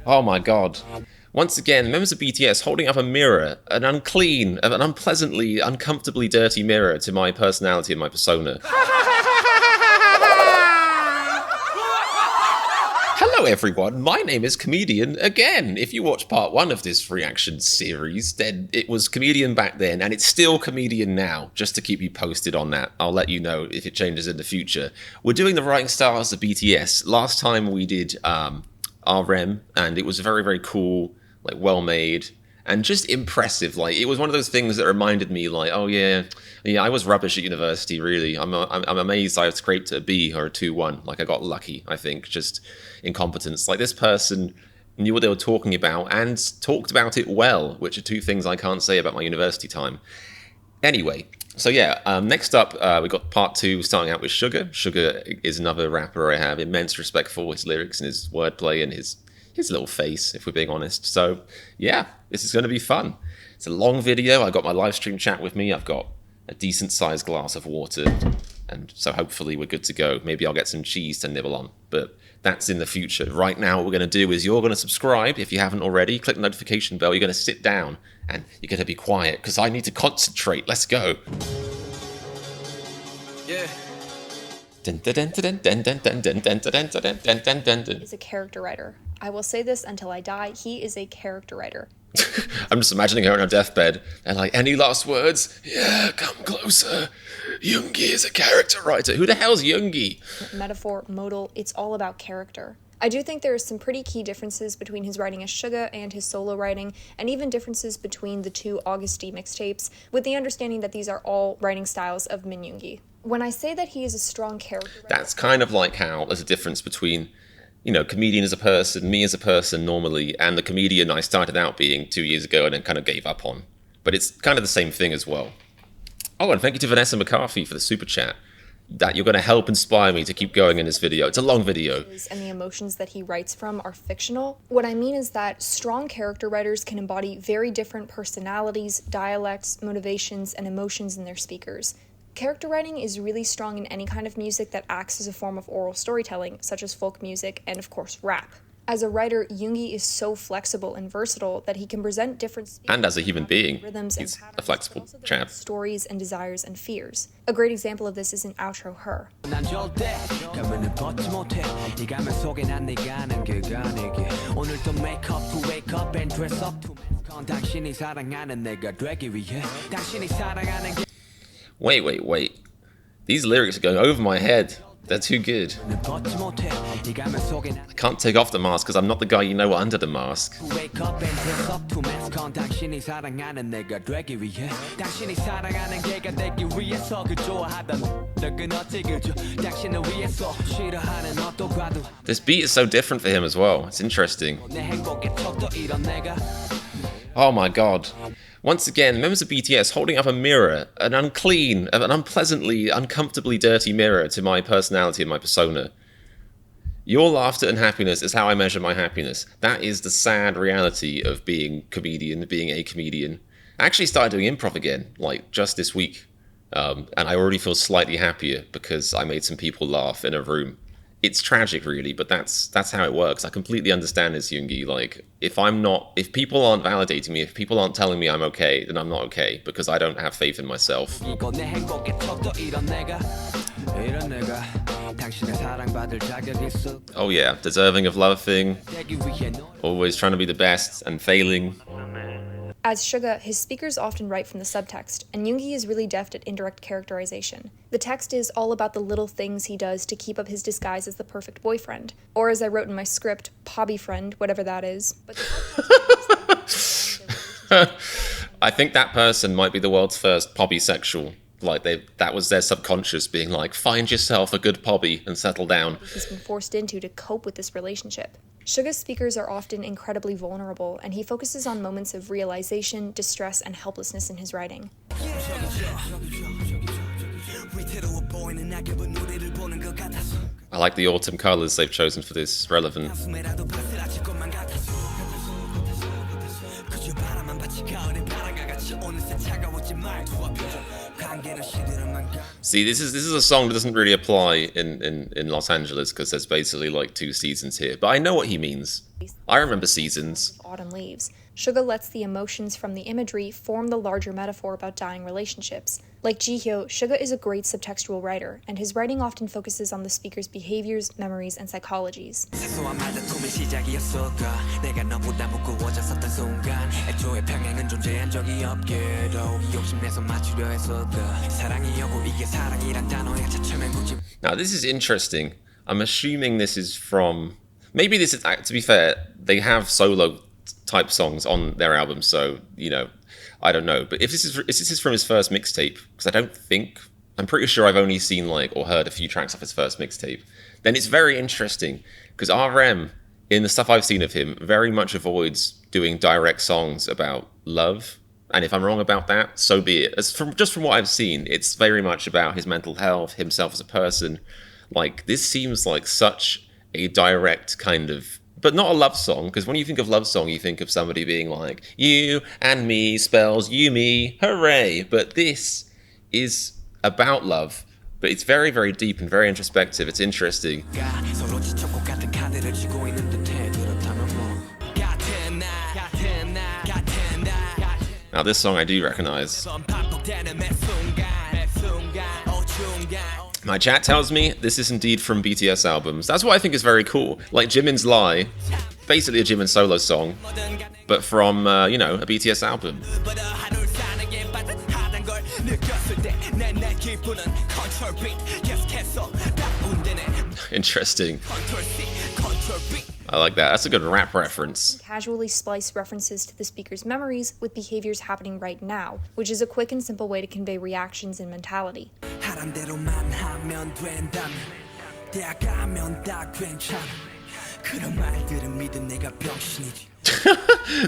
Oh my god. Once again, members of BTS holding up a mirror, an unclean, an unpleasantly, uncomfortably dirty mirror to my personality and my persona. Hello everyone, my name is Comedian again. If you watch part 1 of this reaction series, then it was Comedian back then, and it's still Comedian now, just to keep you posted on that. I'll let you know if it changes in the future. We're doing the Writing Styles of BTS. Last time we did RM, and it was very, very cool, like well-made, and just impressive. Like, it was one of those things that reminded me, like, oh yeah, I was rubbish at university, really. I'm amazed I scraped a B or a 2-1. Like, I got lucky, I think, just incompetence. Like, this person knew what they were talking about and talked about it well, which are two things I can't say about my university time. Anyway, so yeah, next up, we got part 2, starting out with Suga. Suga is another rapper I have immense respect for, his lyrics and his wordplay and his little face, if we're being honest. So yeah, this is going to be fun. It's a long video. I got my live stream chat with me. I've got a decent sized glass of water, and so hopefully we're good to go. Maybe I'll get some cheese to nibble on, but that's in the future. Right now, what we're going to do is you're going to subscribe if you haven't already. Click the notification bell. You're going to sit down and you're going to be quiet because I need to concentrate. Let's go. Yeah. Is a character writer. I will say this until I die, he is a character writer. I'm just imagining her on her deathbed and like, any last words? Yeah, come closer. Yoongi is a character writer. Who the hell's Yoongi? Metaphor, modal, it's all about character. I do think there are some pretty key differences between his writing as Suga and his solo writing, and even differences between the 2 August D mixtapes, with the understanding that these are all writing styles of Min Yoongi. When I say that he is a strong character writer, that's kind of like how there's a difference between, you know, comedian as a person, me as a person normally, and the comedian I started out being 2 years ago and then kind of gave up on. But it's kind of the same thing as well. Oh, and thank you to Vanessa McCarthy for the super chat. That you're going to help inspire me to keep going in this video. It's a long video. And the emotions that he writes from are fictional. What I mean is that strong character writers can embody very different personalities, dialects, motivations, and emotions in their speakers. Character writing is really strong in any kind of music that acts as a form of oral storytelling, such as folk music and, of course, rap. As a writer, Yoongi is so flexible and versatile that he can present different and as a human being, rhythms he's and a flexible chap. Stories and desires and fears. A great example of this is in outro Her. Wait. These lyrics are going over my head. They're too good. I can't take off the mask because I'm not the guy you know under the mask. This beat is so different for him as well. It's interesting. Oh my god. Once again, members of BTS holding up a mirror, an unclean, an unpleasantly, uncomfortably dirty mirror to my personality and my persona. Your laughter and happiness is how I measure my happiness. That is the sad reality of being being a comedian. I actually started doing improv again, like just this week, and I already feel slightly happier because I made some people laugh in a room. It's tragic, really, but that's how it works. I completely understand this, Yoongi. Like, if people aren't validating me, if people aren't telling me I'm okay, then I'm not okay, because I don't have faith in myself. Oh yeah, deserving of love thing. Always trying to be the best and failing. As Suga, his speakers often write from the subtext, and Yoongi is really deft at indirect characterization. The text is all about the little things he does to keep up his disguise as the perfect boyfriend. Or as I wrote in my script, pobby friend, whatever that is. But I think that person might be the world's first pobbysexual. Like, that was their subconscious being like, find yourself a good pobby and settle down. He's been forced into to cope with this relationship. Suga's speakers are often incredibly vulnerable, and he focuses on moments of realization, distress, and helplessness in his writing. I like the autumn colors they've chosen for this, relevant. See, this is a song that doesn't really apply in Los Angeles because there's basically like 2 seasons here. But I know what he means. I remember seasons. Autumn leaves. Suga lets the emotions from the imagery form the larger metaphor about dying relationships. Like Jihyo, Suga is a great subtextual writer, and his writing often focuses on the speaker's behaviors, memories, and psychologies. Now, this is interesting. I'm assuming this is from... Maybe this is... To be fair, they have solo type songs on their album, so, you know, I don't know. But if this is from his first mixtape, because I don't think... I'm pretty sure I've only seen, like, or heard a few tracks off his first mixtape, then it's very interesting, because RM, in the stuff I've seen of him, very much avoids doing direct songs about love. And if I'm wrong about that, so be it. Just from what I've seen, it's very much about his mental health, himself as a person. Like, this seems like such a direct kind of... But not a love song, because when you think of love song, you think of somebody being like, you and me spells you, me, hooray. But this is about love, but it's very, very deep and very introspective. It's interesting. Now, this song I do recognize. My chat tells me this is indeed from BTS albums. That's what I think is very cool. Like Jimin's Lie, basically a Jimin solo song, but from, you know, a BTS album. Interesting. I like that. That's a good rap reference. Casually splice references to the speaker's memories with behaviors happening right now, which is a quick and simple way to convey reactions and mentality.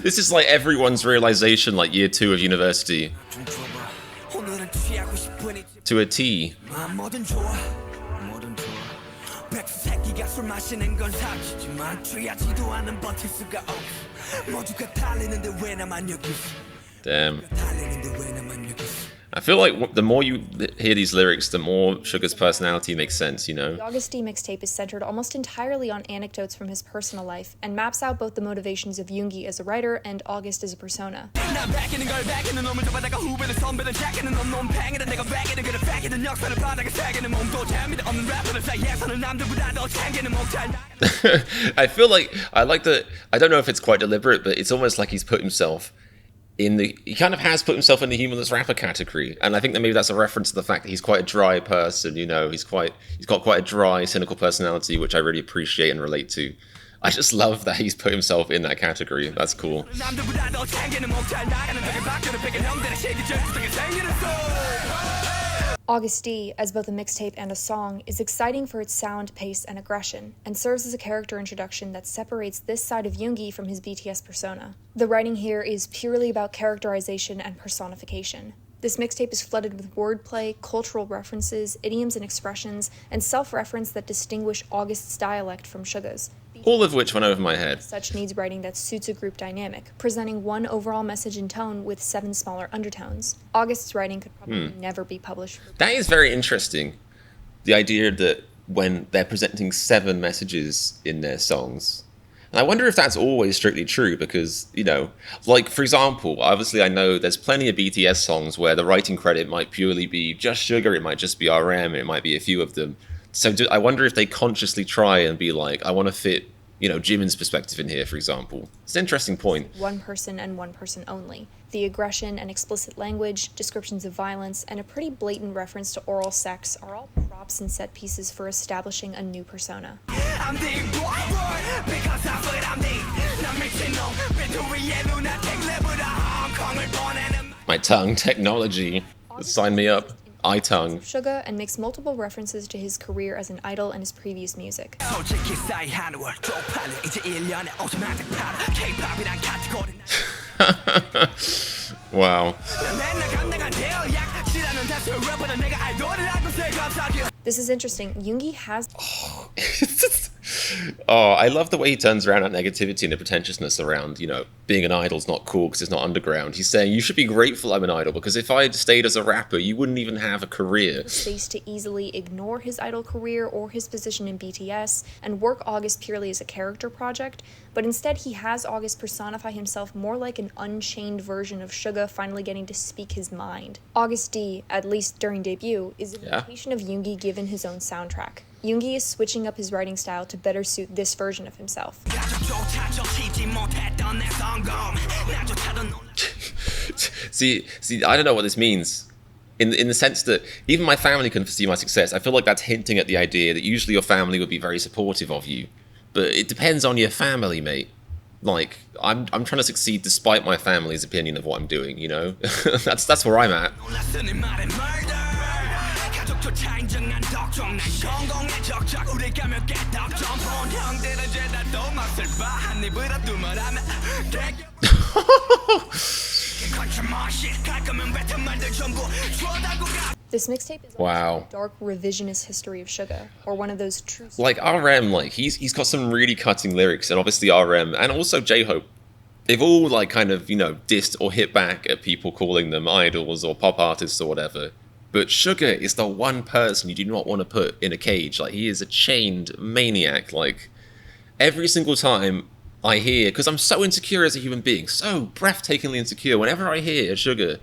This is like everyone's realization, like year 2 of university. To a T. Damn. I feel like the more you hear these lyrics, the more Suga's personality makes sense, you know? The August D mixtape is centered almost entirely on anecdotes from his personal life and maps out both the motivations of Yoongi as a writer and August as a persona. I feel like I don't know if it's quite deliberate, but it's almost like he's put himself he kind of has put himself in the humorless rapper category, and I think that maybe that's a reference to the fact that he's quite a dry person, you know, he's got quite a dry, cynical personality, which I really appreciate and relate to. I just love that he's put himself in that category. That's cool. August D, as both a mixtape and a song, is exciting for its sound, pace, and aggression, and serves as a character introduction that separates this side of Yoongi from his BTS persona. The writing here is purely about characterization and personification. This mixtape is flooded with wordplay, cultural references, idioms and expressions, and self-reference that distinguish August's dialect from Suga's. All of which went over my head. Such needs writing that suits a group dynamic, presenting one overall message and tone with 7 smaller undertones. August's writing could probably never be published. That is very interesting. The idea that when they're presenting 7 messages in their songs. And I wonder if that's always strictly true because, you know, like, for example, obviously I know there's plenty of BTS songs where the writing credit might purely be just Suga, it might just be RM, it might be a few of them. So I wonder if they consciously try and be like, I want to fit, you know, Jimin's perspective in here, for example. It's an interesting point. One person and one person only. The aggression and explicit language, descriptions of violence, and a pretty blatant reference to oral sex are all props and set pieces for establishing a new persona. My tongue, technology. Sign me up. iTongue. Suga and makes multiple references to his career as an idol and his previous music. Wow. This is interesting. Yoongi has Oh, I love the way he turns around that negativity and the pretentiousness around, being an idol's not cool because it's not underground. He's saying, you should be grateful I'm an idol because if I'd stayed as a rapper, you wouldn't even have a career. Space to easily ignore his idol career or his position in BTS and work August purely as a character project, but instead he has August personify himself more like an unchained version of Suga finally getting to speak his mind. August D, at least during debut, is an imitation of Yoongi given his own soundtrack. Yoongi is switching up his writing style to better suit this version of himself. See, I don't know what this means. In the sense that even my family can foresee my success, I feel like that's hinting at the idea that usually your family would be very supportive of you. But it depends on your family, mate. Like, I'm trying to succeed despite my family's opinion of what I'm doing, That's where I'm at. This mixtape is wow. a dark revisionist history of Suga, or one of those true... Like, RM, he's got some really cutting lyrics, and obviously RM, and also J-Hope, they've all, kind of, dissed or hit back at people calling them idols or pop artists or whatever. But Suga is the one person you do not want to put in a cage. He is a chained maniac. Every single time I hear, because I'm so insecure as a human being, so breathtakingly insecure, whenever I hear Suga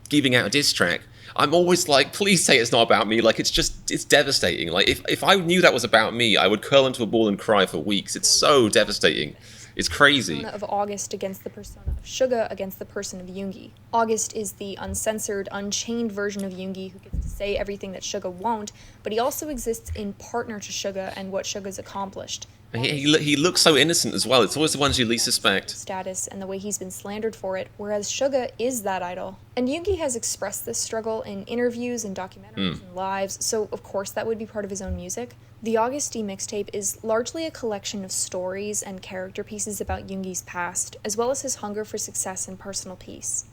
giving out a diss track, I'm always like, please say it's not about me. It's devastating. If I knew that was about me, I would curl into a ball and cry for weeks. It's so devastating. It's crazy. Persona of August against the persona of Suga against the person of Yoongi. August is the uncensored, unchained version of Yoongi who gets to say everything that Suga won't, but he also exists in partner to Suga and what Suga's accomplished. He looks so innocent as well. It's always the ones you least suspect. Status and the way he's been slandered for it, whereas Suga is that idol. And Yoongi has expressed this struggle in interviews and documentaries and lives, so of course that would be part of his own music. The August D mixtape is largely a collection of stories and character pieces about Yoongi's past, as well as his hunger for success and personal peace.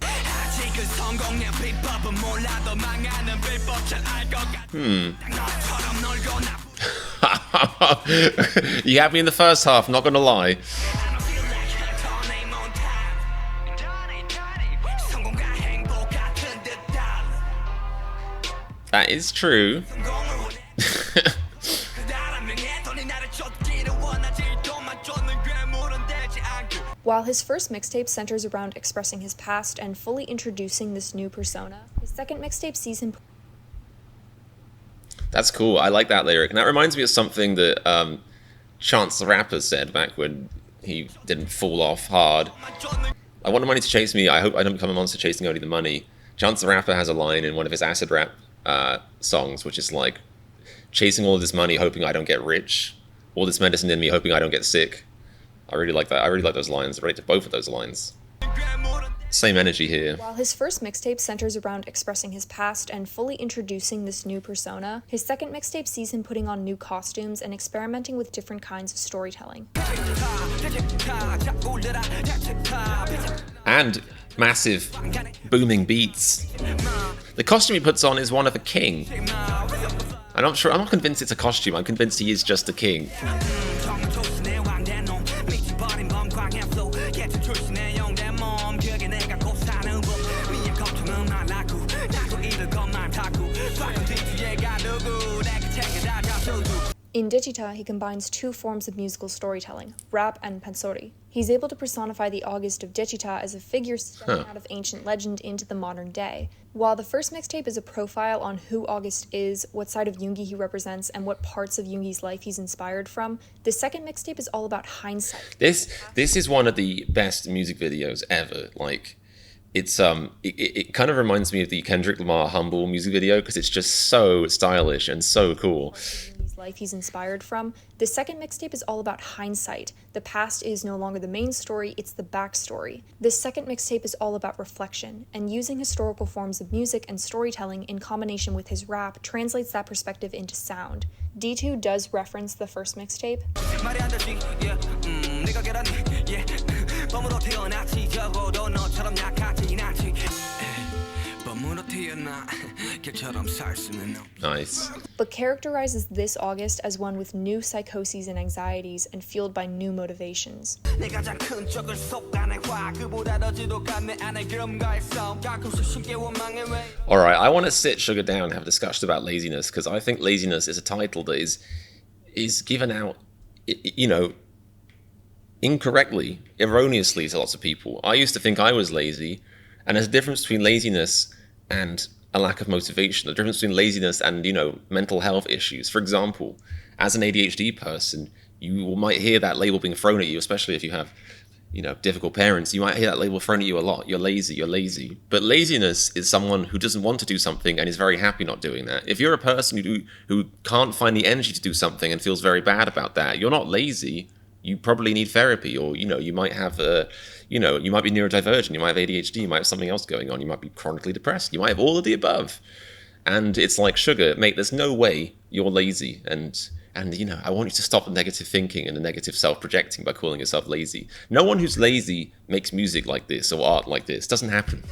You had me in the first half, not gonna lie. That is true. While his first mixtape centers around expressing his past and fully introducing this new persona, his second mixtape sees him... That's cool. I like that lyric. And that reminds me of something that Chance the Rapper said back when he didn't fall off hard. I want the money to chase me. I hope I don't become a monster chasing only the money. Chance the Rapper has a line in one of his acid rap songs, which is like, chasing all this money, hoping I don't get rich. All this medicine in me, hoping I don't get sick. I really like that. I really like those lines. I relate to both of those lines. Same energy here. While his first mixtape centers around expressing his past and fully introducing this new persona, his second mixtape sees him putting on new costumes and experimenting with different kinds of storytelling. And massive, booming beats. The costume he puts on is one of a king. And I'm not convinced it's a costume. I'm convinced he is just a king. In Digita, he combines two forms of musical storytelling, rap and pansori. He's able to personify the August of Digita as a figure stepping out of ancient legend into the modern day. While the first mixtape is a profile on who August is, what side of Yoongi he represents, and what parts of Yoongi's life he's inspired from, the second mixtape is all about hindsight. This is one of the best music videos ever. It's it kind of reminds me of the Kendrick Lamar Humble music video because it's just so stylish and so cool. Life he's inspired from. The second mixtape is all about hindsight. The past is no longer the main story, it's the backstory. This second mixtape is all about reflection, and using historical forms of music and storytelling in combination with his rap translates that perspective into sound. D2 does reference the first mixtape. Nice. But characterizes this August as one with new psychoses and anxieties and fueled by new motivations. All right, I want to sit Sugar down and have a discussion about laziness, because I think laziness is a title that is given out, incorrectly, erroneously to lots of people. I used to think I was lazy, and there's a difference between laziness and a lack of motivation, the difference between laziness and, mental health issues. For example, as an ADHD person, you might hear that label being thrown at you, especially if you have, difficult parents. You might hear that label thrown at you a lot. You're lazy, you're lazy. But laziness is someone who doesn't want to do something and is very happy not doing that. If you're a person who can't find the energy to do something and feels very bad about that, you're not lazy. You probably need therapy, or, you might have you might be neurodivergent, you might have ADHD, you might have something else going on, you might be chronically depressed, you might have all of the above. And it's like, Sugar, mate, there's no way you're lazy. And I want you to stop the negative thinking and the negative self-projecting by calling yourself lazy. No one who's lazy makes music like this or art like this. It doesn't happen.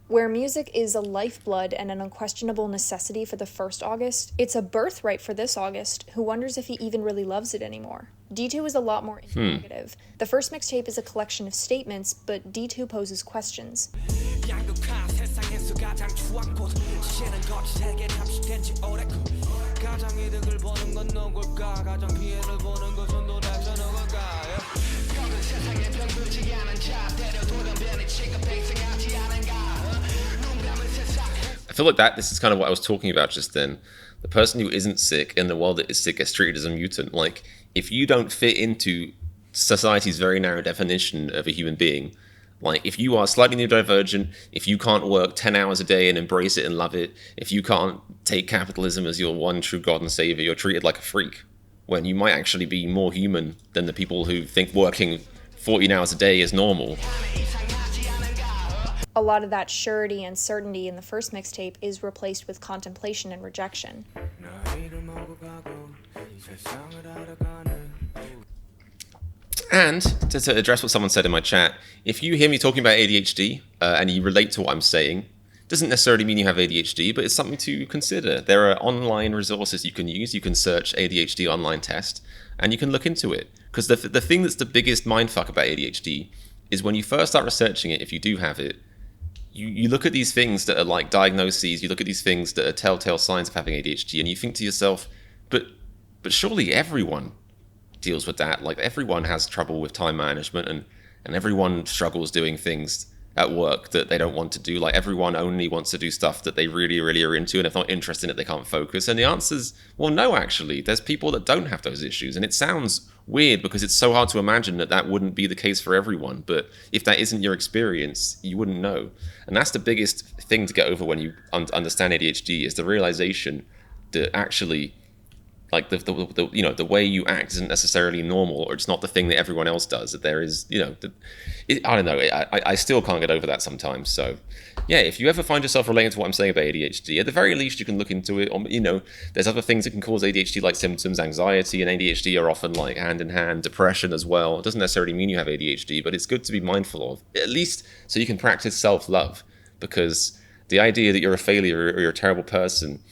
Where music is a lifeblood and an unquestionable necessity for the first August, it's a birthright for this August who wonders if he even really loves it anymore. D2 is a lot more interrogative. The first mixtape is a collection of statements, but D2 poses questions. I feel like this is kind of what I was talking about just then. The person who isn't sick in the world that is sick gets treated as a mutant. Like, if you don't fit into society's very narrow definition of a human being, like if you are slightly neurodivergent, if you can't work 10 hours a day and embrace it and love it, if you can't take capitalism as your one true God and savior, you're treated like a freak, when you might actually be more human than the people who think working 14 hours a day is normal. A lot of that surety and certainty in the first mixtape is replaced with contemplation and rejection. And to address what someone said in my chat, if you hear me talking about ADHD and you relate to what I'm saying, it doesn't necessarily mean you have ADHD, but it's something to consider. There are online resources you can use. You can search ADHD online test, and you can look into it. Because the thing that's the biggest mindfuck about ADHD is when you first start researching it, if you do have it, you look at these things that are like diagnoses, you look at these things that are telltale signs of having ADHD, and you think to yourself, but surely everyone deals with that. Like, everyone has trouble with time management, and everyone struggles doing things at work that they don't want to do. Like, everyone only wants to do stuff that they really, really are into, and if not interested in it, they can't focus. And the answer's, well, no, actually. There's people that don't have those issues, and it sounds weird because it's so hard to imagine that wouldn't be the case for everyone. But if that isn't your experience, you wouldn't know. And that's the biggest thing to get over when you understand ADHD, is the realization that actually, like, the way you act isn't necessarily normal, or it's not the thing that everyone else does. That there is, I don't know. I still can't get over that sometimes. So, yeah, if you ever find yourself relating to what I'm saying about ADHD, at the very least, you can look into it. Or, there's other things that can cause ADHD-like symptoms. Anxiety and ADHD are often like hand in hand. Depression as well. It doesn't necessarily mean you have ADHD, but it's good to be mindful of, at least so you can practice self-love. Because the idea that you're a failure or you're a terrible person,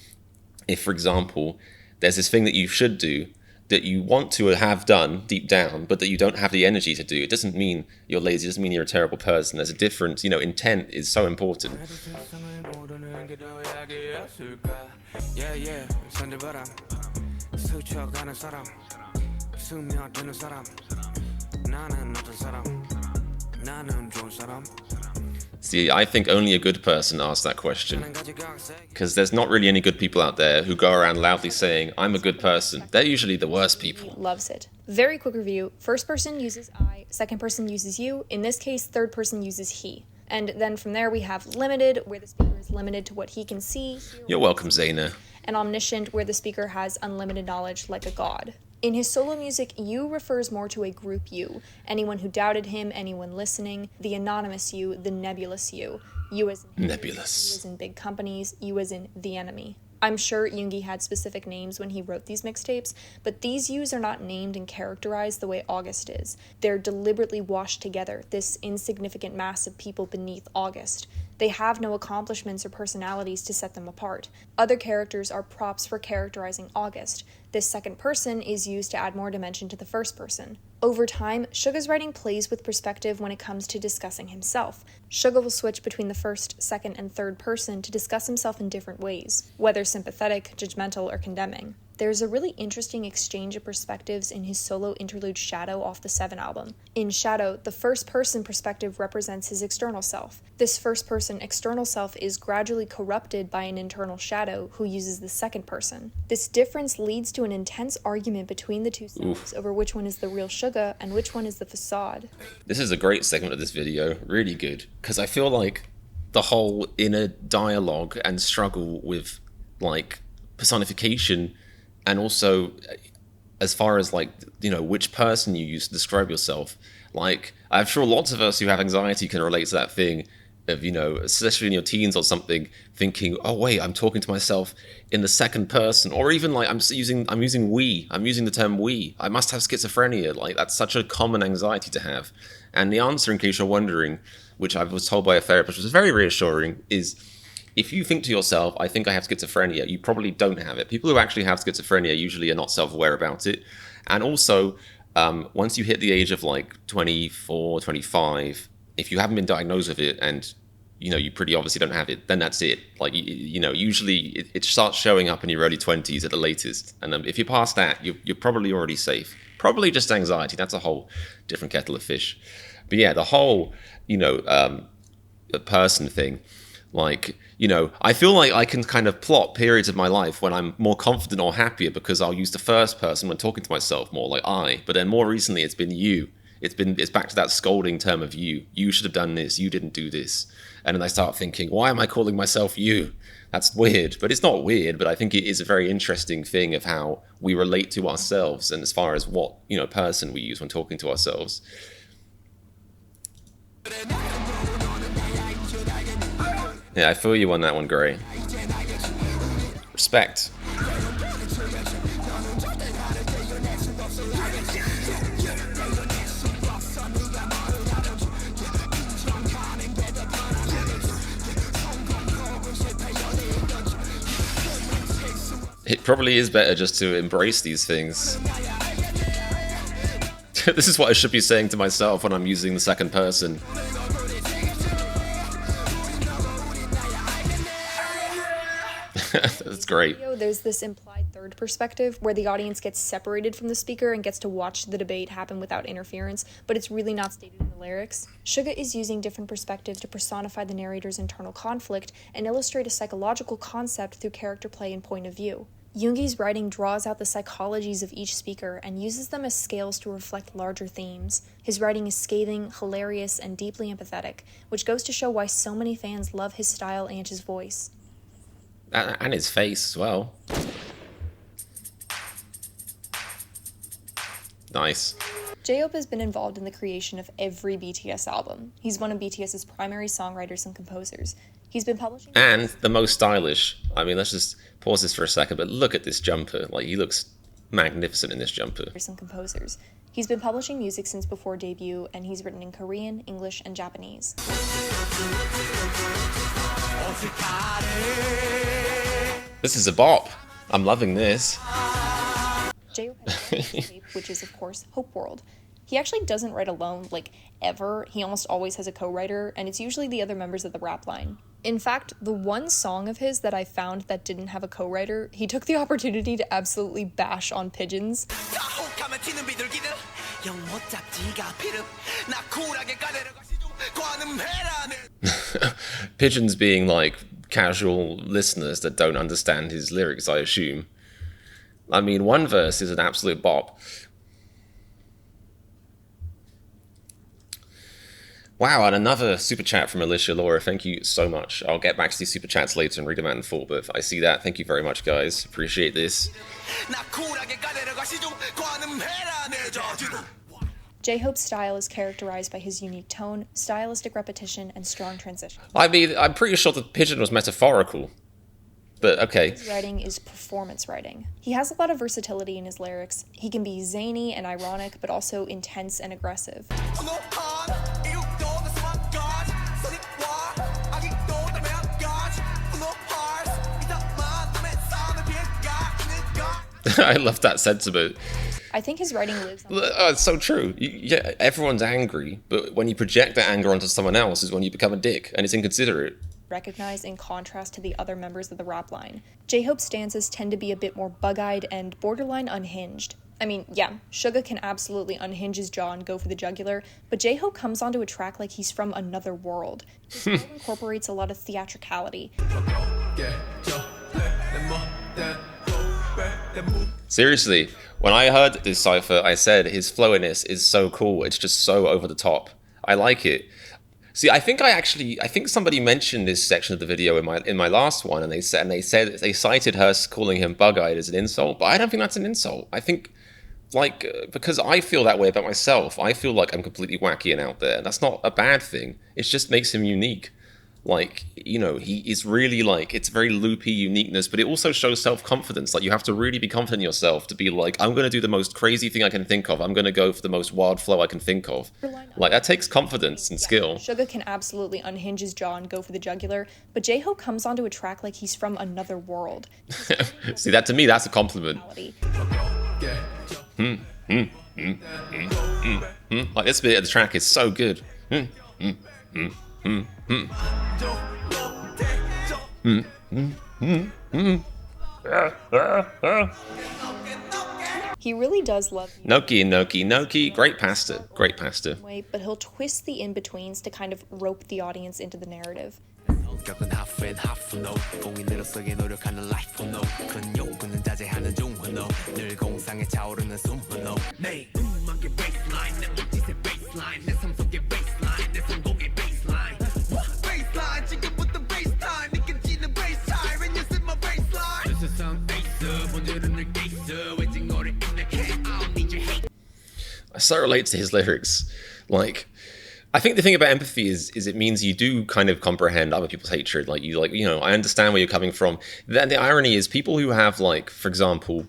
if, for example, there's this thing that you should do that you want to have done deep down, but that you don't have the energy to do, it doesn't mean you're lazy. It doesn't mean you're a terrible person. There's a difference. Intent is so important. See, I think only a good person asks that question, because there's not really any good people out there who go around loudly saying, I'm a good person. They're usually the worst people. Loves it. Very quick review. First person uses I, second person uses you. In this case, third person uses he. And then from there we have limited, where the speaker is limited to what he can see. You're welcome, Zaina. And omniscient, where the speaker has unlimited knowledge like a god. In his solo music, you refers more to a group you. Anyone who doubted him, anyone listening, the anonymous you, the nebulous you. You as in nebulous. You as in big companies, you as in the enemy. I'm sure Yoongi had specific names when he wrote these mixtapes, but these Yus are not named and characterized the way August is. They're deliberately washed together, this insignificant mass of people beneath August. They have no accomplishments or personalities to set them apart. Other characters are props for characterizing August. This second person is used to add more dimension to the first person. Over time, Suga's writing plays with perspective when it comes to discussing himself. Suga will switch between the first, second, and third person to discuss himself in different ways, whether sympathetic, judgmental, or condemning. There's a really interesting exchange of perspectives in his solo interlude Shadow off the 7 album. In Shadow, the first-person perspective represents his external self. This first-person external self is gradually corrupted by an internal Shadow who uses the second person. This difference leads to an intense argument between the two selves over which one is the real Suga and which one is the facade. This is a great segment of this video, really good, because I feel like the whole inner dialogue and struggle with, like, personification, and also as far as, like, you know, which person you use to describe yourself. Like, I'm sure lots of us who have anxiety can relate to that thing of, you know, especially in your teens or something, thinking, oh wait, I'm talking to myself in the second person, or even like I'm using we, I'm using the term we, I must have schizophrenia. Like, that's such a common anxiety to have. And the answer, in case you're wondering, which I was told by a therapist, which was very reassuring, is if you think to yourself, I think I have schizophrenia, you probably don't have it. People who actually have schizophrenia usually are not self-aware about it. And also, once you hit the age of like 24, 25, if you haven't been diagnosed with it and, you know, you pretty obviously don't have it, then that's it. Like, you know, usually it starts showing up in your early 20s at the latest. And if you're past that, you're probably already safe. Probably just anxiety. That's a whole different kettle of fish. But yeah, the whole, you know, person thing, like, you know, I feel like I can kind of plot periods of my life when I'm more confident or happier because I'll use the first person when talking to myself more, like I. But then more recently, it's been you. It's back to that scolding term of you. You should have done this. You didn't do this. And then I start thinking, why am I calling myself you? That's weird. But it's not weird. But I think it is a very interesting thing of how we relate to ourselves and as far as what, you know, person we use when talking to ourselves. Yeah, I feel you on that one, Gray. Respect. It probably is better just to embrace these things. This is what I should be saying to myself when I'm using the second person. That's great. There's this implied third perspective where the audience gets separated from the speaker and gets to watch the debate happen without interference, but it's really not stated in the lyrics. Suga is using different perspectives to personify the narrator's internal conflict and illustrate a psychological concept through character play and point of view. Yoongi's writing draws out the psychologies of each speaker and uses them as scales to reflect larger themes. His writing is scathing, hilarious, and deeply empathetic, which goes to show why so many fans love his style and his voice. And his face as well. Nice. J-Hope has been involved in the creation of every BTS album. He's one of BTS's primary songwriters and composers. He's been publishing... And the most stylish. I mean, let's just pause this for a second, but look at this jumper. Like, he looks magnificent in this jumper. ...and composers. He's been publishing music since before debut, and he's written in Korean, English, and Japanese. This is a bop. I'm loving this. J-Hope has a tape, which is, of course, Hope World. He actually doesn't write alone, like, ever. He almost always has a co-writer, and it's usually the other members of the rap line. In fact, the one song of his that I found that didn't have a co-writer, he took the opportunity to absolutely bash on pigeons. Pigeons being, like, casual listeners that don't understand his lyrics, I assume. I mean, one verse is an absolute bop. Wow, and another super chat from Alicia Laura. Thank you so much. I'll get back to these super chats later and read them out in full, but I see that. Thank you very much, guys. Appreciate this. J-Hope's style is characterized by his unique tone, stylistic repetition, and strong transition. I mean, I'm pretty sure the pigeon was metaphorical. But okay. His writing is performance writing. He has a lot of versatility in his lyrics. He can be zany and ironic, but also intense and aggressive. I love that sentiment. I think his writing lives on. It's so true. Yeah, everyone's angry, but when you project that anger onto someone else is when you become a dick, and it's inconsiderate. Recognized in contrast to the other members of the rap line. J-Hope's stanzas tend to be a bit more bug-eyed and borderline unhinged. I mean, yeah, Suga can absolutely unhinge his jaw and go for the jugular, but J-Hope comes onto a track like he's from another world. His flow incorporates a lot of theatricality. Seriously, when I heard this cipher, I said his flowiness is so cool. It's just so over the top. I like it. See, I think somebody mentioned this section of the video in my last one, and they cited her calling him bug-eyed as an insult, but I don't think that's an insult. I think, because I feel that way about myself. I feel like I'm completely wacky and out there. That's not a bad thing. It just makes him unique. He is really it's very loopy uniqueness, but it also shows self-confidence. You have to really be confident in yourself to be like, I'm going to do the most crazy thing I can think of. I'm going to go for the most wild flow I can think of. That takes confidence and skill. Suga can absolutely unhinge his jaw and go for the jugular, but J-Hope comes onto a track like he's from another world. See, that to me, that's a compliment. This bit of the track is so good. He really does love Gnocchi, great pasta. But he'll twist the in-betweens to kind of rope the audience into the narrative. I so relate to his lyrics. I think the thing about empathy is it means you do kind of comprehend other people's hatred. I understand where you're coming from. Then the irony is people who have, for example,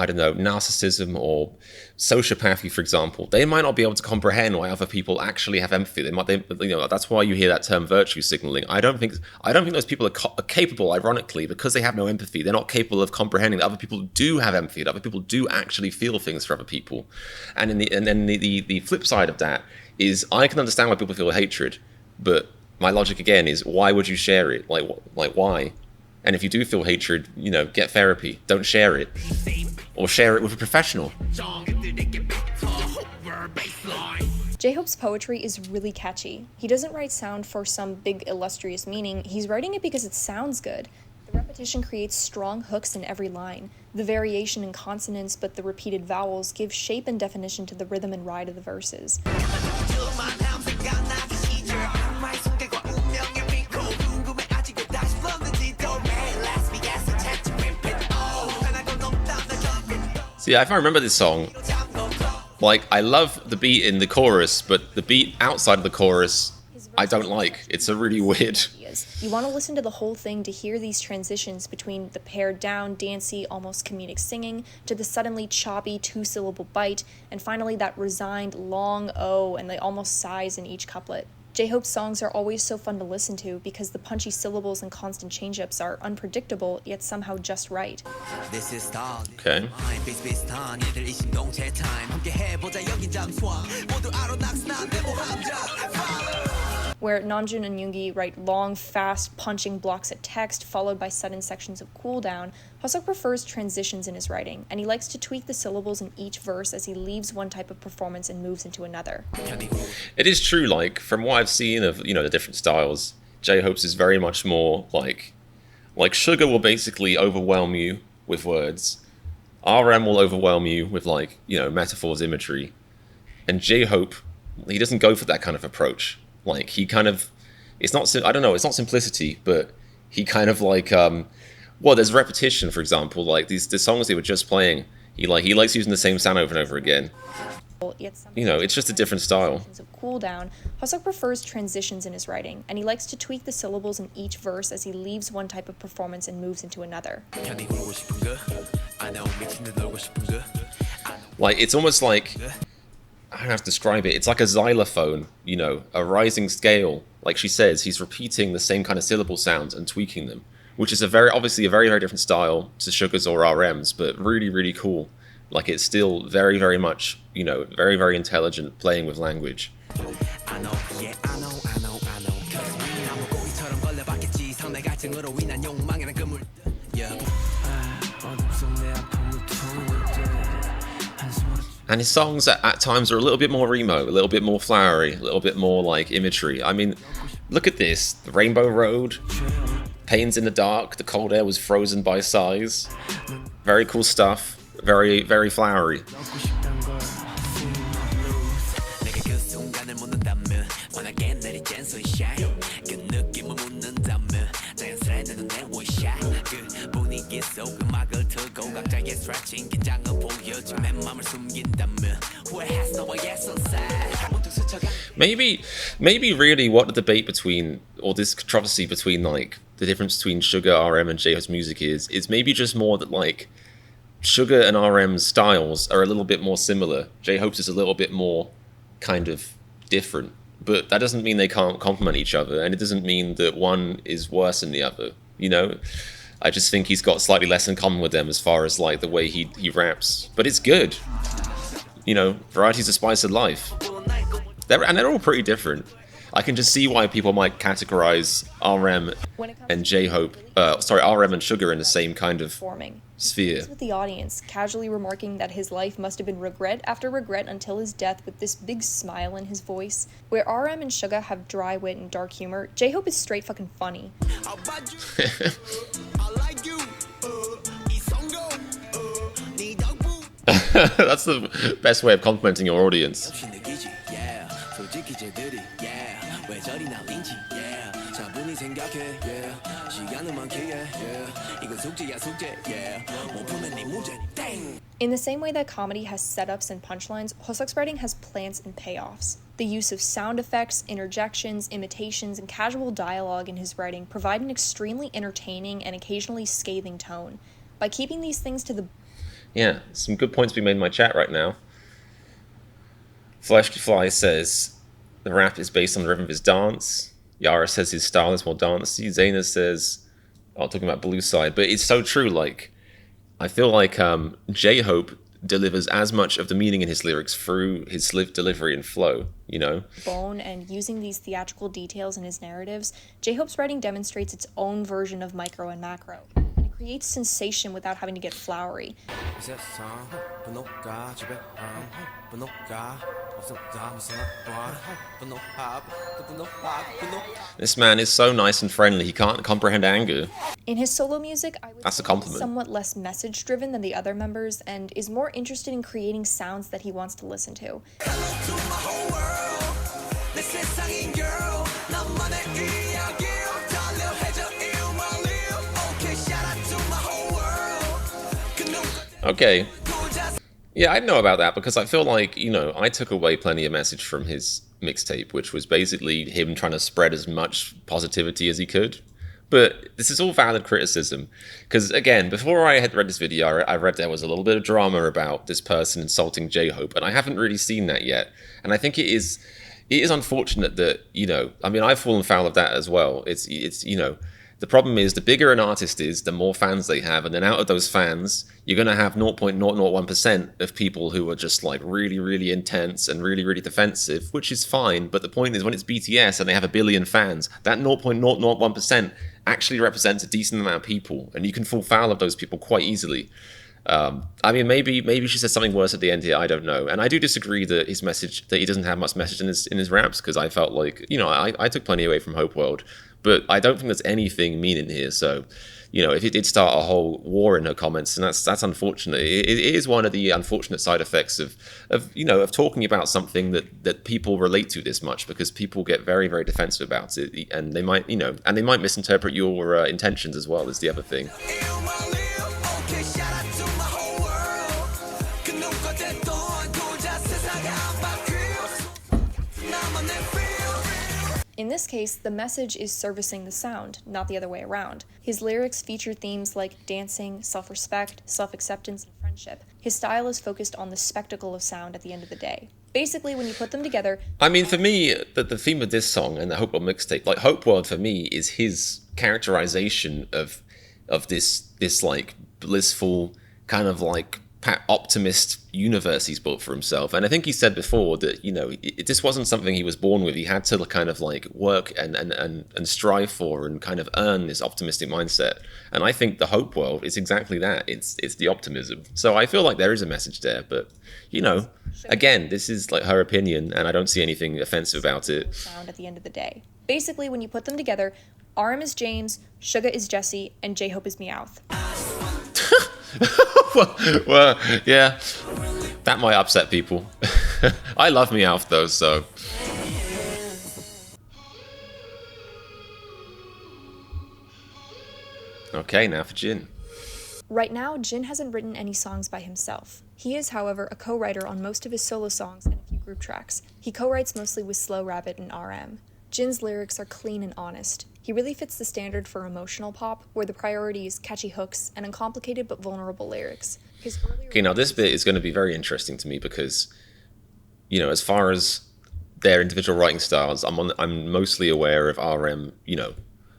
I don't know, narcissism or sociopathy, for example, they might not be able to comprehend why other people actually have empathy. That's why you hear that term virtue signaling. I don't think those people are capable, ironically, because they have no empathy. They're not capable of comprehending that other people do have empathy, that other people do actually feel things for other people. And then the flip side of that is I can understand why people feel hatred, but my logic again is why would you share it? Why? And if you do feel hatred, get therapy. Don't share it. Or share it with a professional. J-Hope's poetry is really catchy. He doesn't write sound for some big illustrious meaning, he's writing it because it sounds good. The repetition creates strong hooks in every line. The variation in consonants but the repeated vowels give shape and definition to the rhythm and ride of the verses. See, if I remember this song, I love the beat in the chorus, but the beat outside of the chorus, I don't like. It's a really weird. You want to listen to the whole thing to hear these transitions between the pared down, dancey, almost comedic singing, to the suddenly choppy two-syllable bite, and finally that resigned long O and the almost sighs in each couplet. J-Hope's songs are always so fun to listen to because the punchy syllables and constant change-ups are unpredictable, yet somehow just right. Okay. Where Namjoon and Yoongi write long, fast, punching blocks of text followed by sudden sections of cooldown, Hosuk prefers transitions in his writing, and he likes to tweak the syllables in each verse as he leaves one type of performance and moves into another. It is true, from what I've seen of, the different styles, J-Hope's is very much more like Suga will basically overwhelm you with words, RM will overwhelm you with metaphors, imagery, and J-Hope, he doesn't go for that kind of approach. He kind of, it's not simplicity, but he kind of there's repetition, for example, the songs they were just playing, he likes using the same sound over and over again. Yet You know, it's just a different style. of cool down, Hoseok prefers transitions in his writing, and he likes to tweak the syllables in each verse as he leaves one type of performance and moves into another. Like, it's almost like, I don't know how to describe it. It's like a xylophone, you know, a rising scale. Like she says, he's repeating the same kind of syllable sounds and tweaking them, which is obviously a very, very different style to Sugar's or RM's, but really, really cool. Like, it's still very, very much, you know, very, very intelligent playing with language. And his songs at times are a little bit more emo, a little bit more flowery, a little bit more like imagery. I mean, look at this. The Rainbow Road, Pains in the Dark, The Cold Air Was Frozen by Sighs. Very cool stuff. Very, very flowery. Maybe really what the debate between, or this controversy between, like, the difference between Sugar, RM, and J-Hope's music is maybe just more that, like, Sugar and RM's styles are a little bit more similar. J-Hope's is a little bit more kind of different. But that doesn't mean they can't complement each other, and it doesn't mean that one is worse than the other, you know? I just think he's got slightly less in common with them as far as, like, the way he raps. But it's good. You know, variety's the spice of life. They're all pretty different. I can just see why people might categorize RM and J-Hope, RM and Sugar in the same kind of sphere. With the audience, casually remarking that his life must have been regret after regret until his death with this big smile in his voice. Where RM and Suga have dry wit and dark humor, J-Hope is straight fucking funny. That's the best way of complimenting your audience. In the same way that comedy has setups and punchlines, Hoseok's writing has plans and payoffs. The use of sound effects, interjections, imitations, and casual dialogue in his writing provide an extremely entertaining and occasionally scathing tone. By keeping these things to the... Yeah, some good points being made in my chat right now. Fleshly Fly says the rap is based on the rhythm of his dance. Yara says his style is more dancey. Zaina says, talking about Blue Side, but it's so true. Like, I feel like J-Hope delivers as much of the meaning in his lyrics through his delivery and flow, you know? Bone and using these theatrical details in his narratives, J-Hope's writing demonstrates its own version of micro and macro. And it creates sensation without having to get flowery. This man is so nice and friendly, he can't comprehend anger. In his solo music, I would That's a say compliment. he's somewhat less message-driven than the other members and is more interested in creating sounds that he wants to listen to. Okay. Yeah, I know about that because I feel like, you know, I took away plenty of message from his mixtape, which was basically him trying to spread as much positivity as he could. But this is all valid criticism. Because, again, before I had read this video, I read there was a little bit of drama about this person insulting J-Hope, and I haven't really seen that yet. And I think it is unfortunate that, you know, I mean, I've fallen foul of that as well. It's you know, the problem is the bigger an artist is, the more fans they have, and then out of those fans, you're going to have 0.001% of people who are just like really, really intense and really, really defensive, which is fine. But the point is, when it's BTS and they have 1 billion fans, that 0.001% actually represents a decent amount of people, and you can fall foul of those people quite easily. I mean, maybe she said something worse at the end here. I don't know, and I do disagree that his message, that he doesn't have much message in his raps, because I felt like, you know, I took plenty away from Hope World, but I don't think there's anything mean in here. So, you know, if it did start a whole war in her comments, and that's unfortunate. It is one of the unfortunate side effects of you know, of talking about something that people relate to this much, because people get very, very defensive about it, and they might, you know, and they might misinterpret your intentions as well, is the other thing. In this case, the message is servicing the sound, not the other way around. His lyrics feature themes like dancing, self-respect, self-acceptance, and friendship. His style is focused on the spectacle of sound at the end of the day. Basically, when you put them together... I mean, for me, the theme of this song and the Hope World mixtape, like Hope World for me is his characterization of this like blissful kind of like optimist universe he's built for himself. And I think he said before that, you know, this wasn't something he was born with. He had to kind of like work and strive for and kind of earn this optimistic mindset. And I think the Hope World is exactly that. It's the optimism. So I feel like there is a message there, but you know, again, this is like her opinion and I don't see anything offensive about it. Sound at the end of the day. Basically, when you put them together, RM is James, Suga is Jesse, and J-Hope is Meowth. well, yeah, that might upset people. I love Meowth though, so. Okay, now for Jin. Right now, Jin hasn't written any songs by himself. He is, however, a co-writer on most of his solo songs and a few group tracks. He co-writes mostly with Slow Rabbit and RM. Jin's lyrics are clean and honest. He really fits the standard for emotional pop, where the priority is catchy hooks and uncomplicated but vulnerable lyrics. Okay, now this bit is going to be very interesting to me because, you know, as far as their individual writing styles, I'm mostly aware of RM, you know,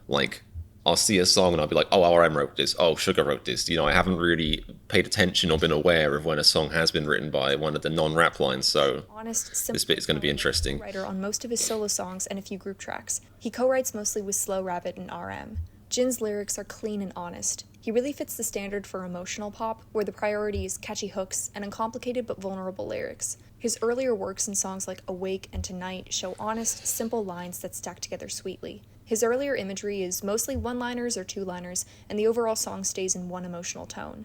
like, I'll see a song and I'll be like, oh, RM wrote this, oh, Suga wrote this. You know, I haven't really paid attention or been aware of when a song has been written by one of the non-rap lines, so this bit is going to be interesting. Writer on most of his solo songs and a few group tracks. He co-writes mostly with Slow Rabbit and RM. Jin's lyrics are clean and honest. He really fits the standard for emotional pop, where the priority is catchy hooks and uncomplicated but vulnerable lyrics. His earlier works in songs like Awake and Tonight show honest, simple lines that stack together sweetly. His earlier imagery is mostly one-liners or two-liners, and the overall song stays in one emotional tone.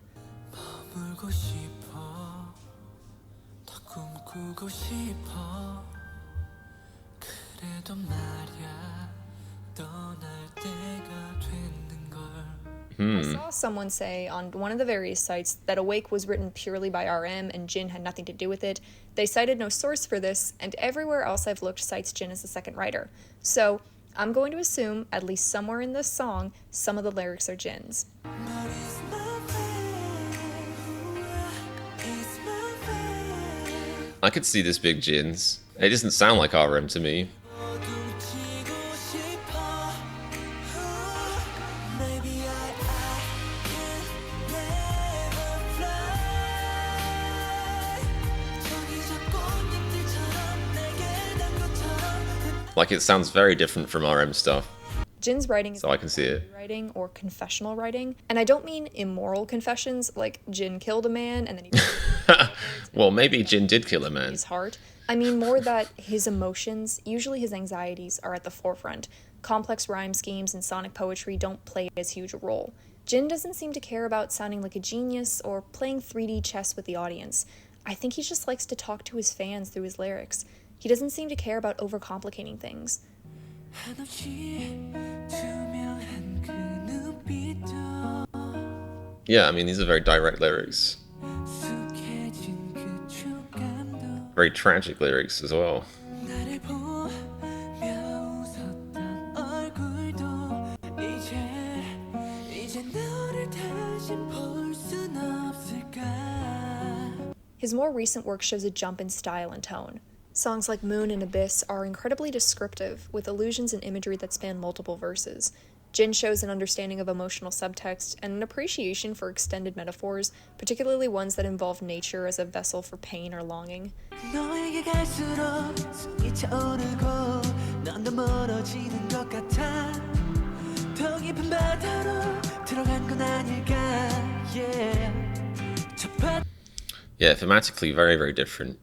I saw someone say on one of the various sites that Awake was written purely by RM and Jin had nothing to do with it. They cited no source for this, and everywhere else I've looked cites Jin as the second writer. So, I'm going to assume, at least somewhere in this song, some of the lyrics are Jin's. I could see this big Jin's. It doesn't sound like RM to me. Like, it sounds very different from RM stuff. Jin's writing is so I can see it. Writing or confessional writing, and I don't mean immoral confessions like Jin killed a man and then he well, maybe Jin did kill a man. His heart. I mean more that his emotions, usually his anxieties, are at the forefront. Complex rhyme schemes and sonic poetry don't play as huge a role. Jin doesn't seem to care about sounding like a genius or playing 3D chess with the audience. I think he just likes to talk to his fans through his lyrics. He doesn't seem to care about overcomplicating things. Yeah, I mean, these are very direct lyrics. Very tragic lyrics as well. His more recent work shows a jump in style and tone. Songs like Moon and Abyss are incredibly descriptive, with allusions and imagery that span multiple verses. Jin shows an understanding of emotional subtext and an appreciation for extended metaphors, particularly ones that involve nature as a vessel for pain or longing. Yeah, thematically very, very different.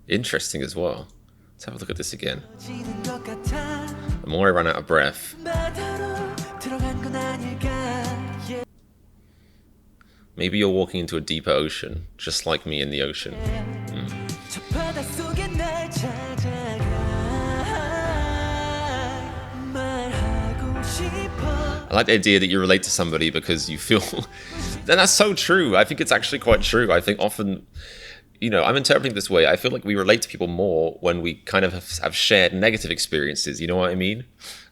Interesting as well. Let's have a look at this again. The more I run out of breath. Maybe you're walking into a deeper ocean, just like me in the ocean. I like the idea that you relate to somebody because you feel... And that's so true. I think it's actually quite true. I think often, you know, I'm interpreting it this way. I feel like we relate to people more when we kind of have shared negative experiences. You know what I mean?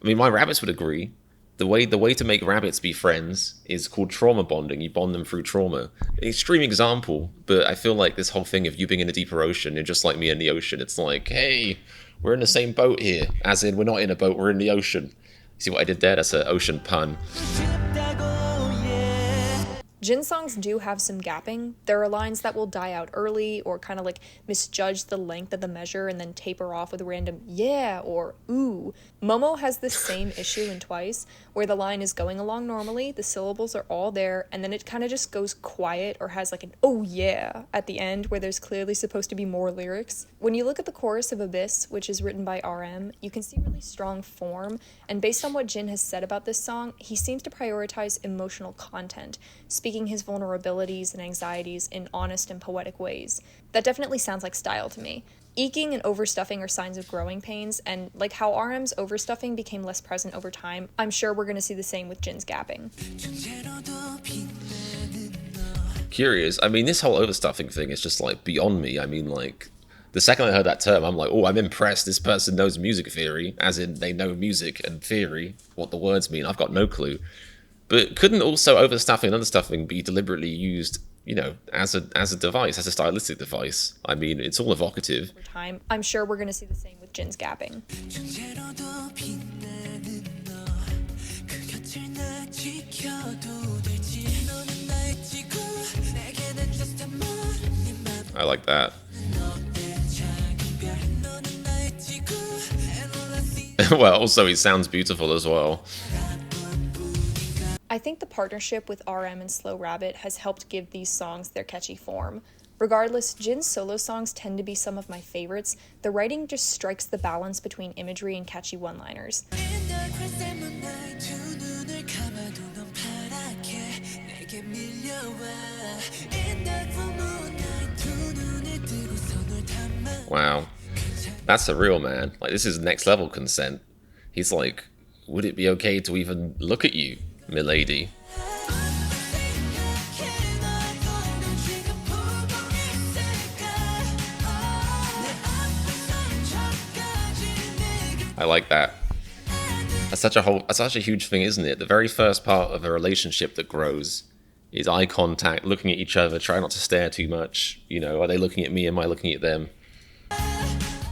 I mean, my rabbits would agree. The way to make rabbits be friends is called trauma bonding. You bond them through trauma. An extreme example, but I feel like this whole thing of you being in a deeper ocean and just like me in the ocean, it's like, hey, we're in the same boat here. As in, we're not in a boat, we're in the ocean. See what I did there? That's an ocean pun. Jin's songs do have some gapping. There are lines that will die out early or kind of like misjudge the length of the measure and then taper off with a random yeah or ooh. Momo has this same issue in Twice, where the line is going along normally, the syllables are all there, and then it kind of just goes quiet or has like an oh yeah at the end where there's clearly supposed to be more lyrics. When you look at the chorus of Abyss, which is written by RM, you can see really strong form, and based on what Jin has said about this song, he seems to prioritize emotional content, speaking his vulnerabilities and anxieties in honest and poetic ways. That definitely sounds like style to me. Eking and overstuffing are signs of growing pains, and like how RM's overstuffing became less present over time, I'm sure we're going to see the same with Jin's gapping. Curious. I mean, this whole overstuffing thing is just like beyond me. I mean, like, the second I heard that term, I'm like, oh, I'm impressed. This person knows music theory, as in they know music and theory, what the words mean. I've got no clue. But couldn't also overstuffing and understuffing be deliberately used, you know, as a device, as a stylistic device? I mean, it's all evocative. Over time, I'm sure we're going to see the same with Jin's gapping. I like that. Well, also he sounds beautiful as well. I think the partnership with RM and Slow Rabbit has helped give these songs their catchy form. Regardless, Jin's solo songs tend to be some of my favorites. The writing just strikes the balance between imagery and catchy one-liners. Wow. That's a real man. Like, this is next level consent. He's like, would it be okay to even look at you, milady? I like that. That's such a huge thing, isn't it? The very first part of a relationship that grows is eye contact, looking at each other, try not to stare too much. You know, are they looking at me? Am I looking at them?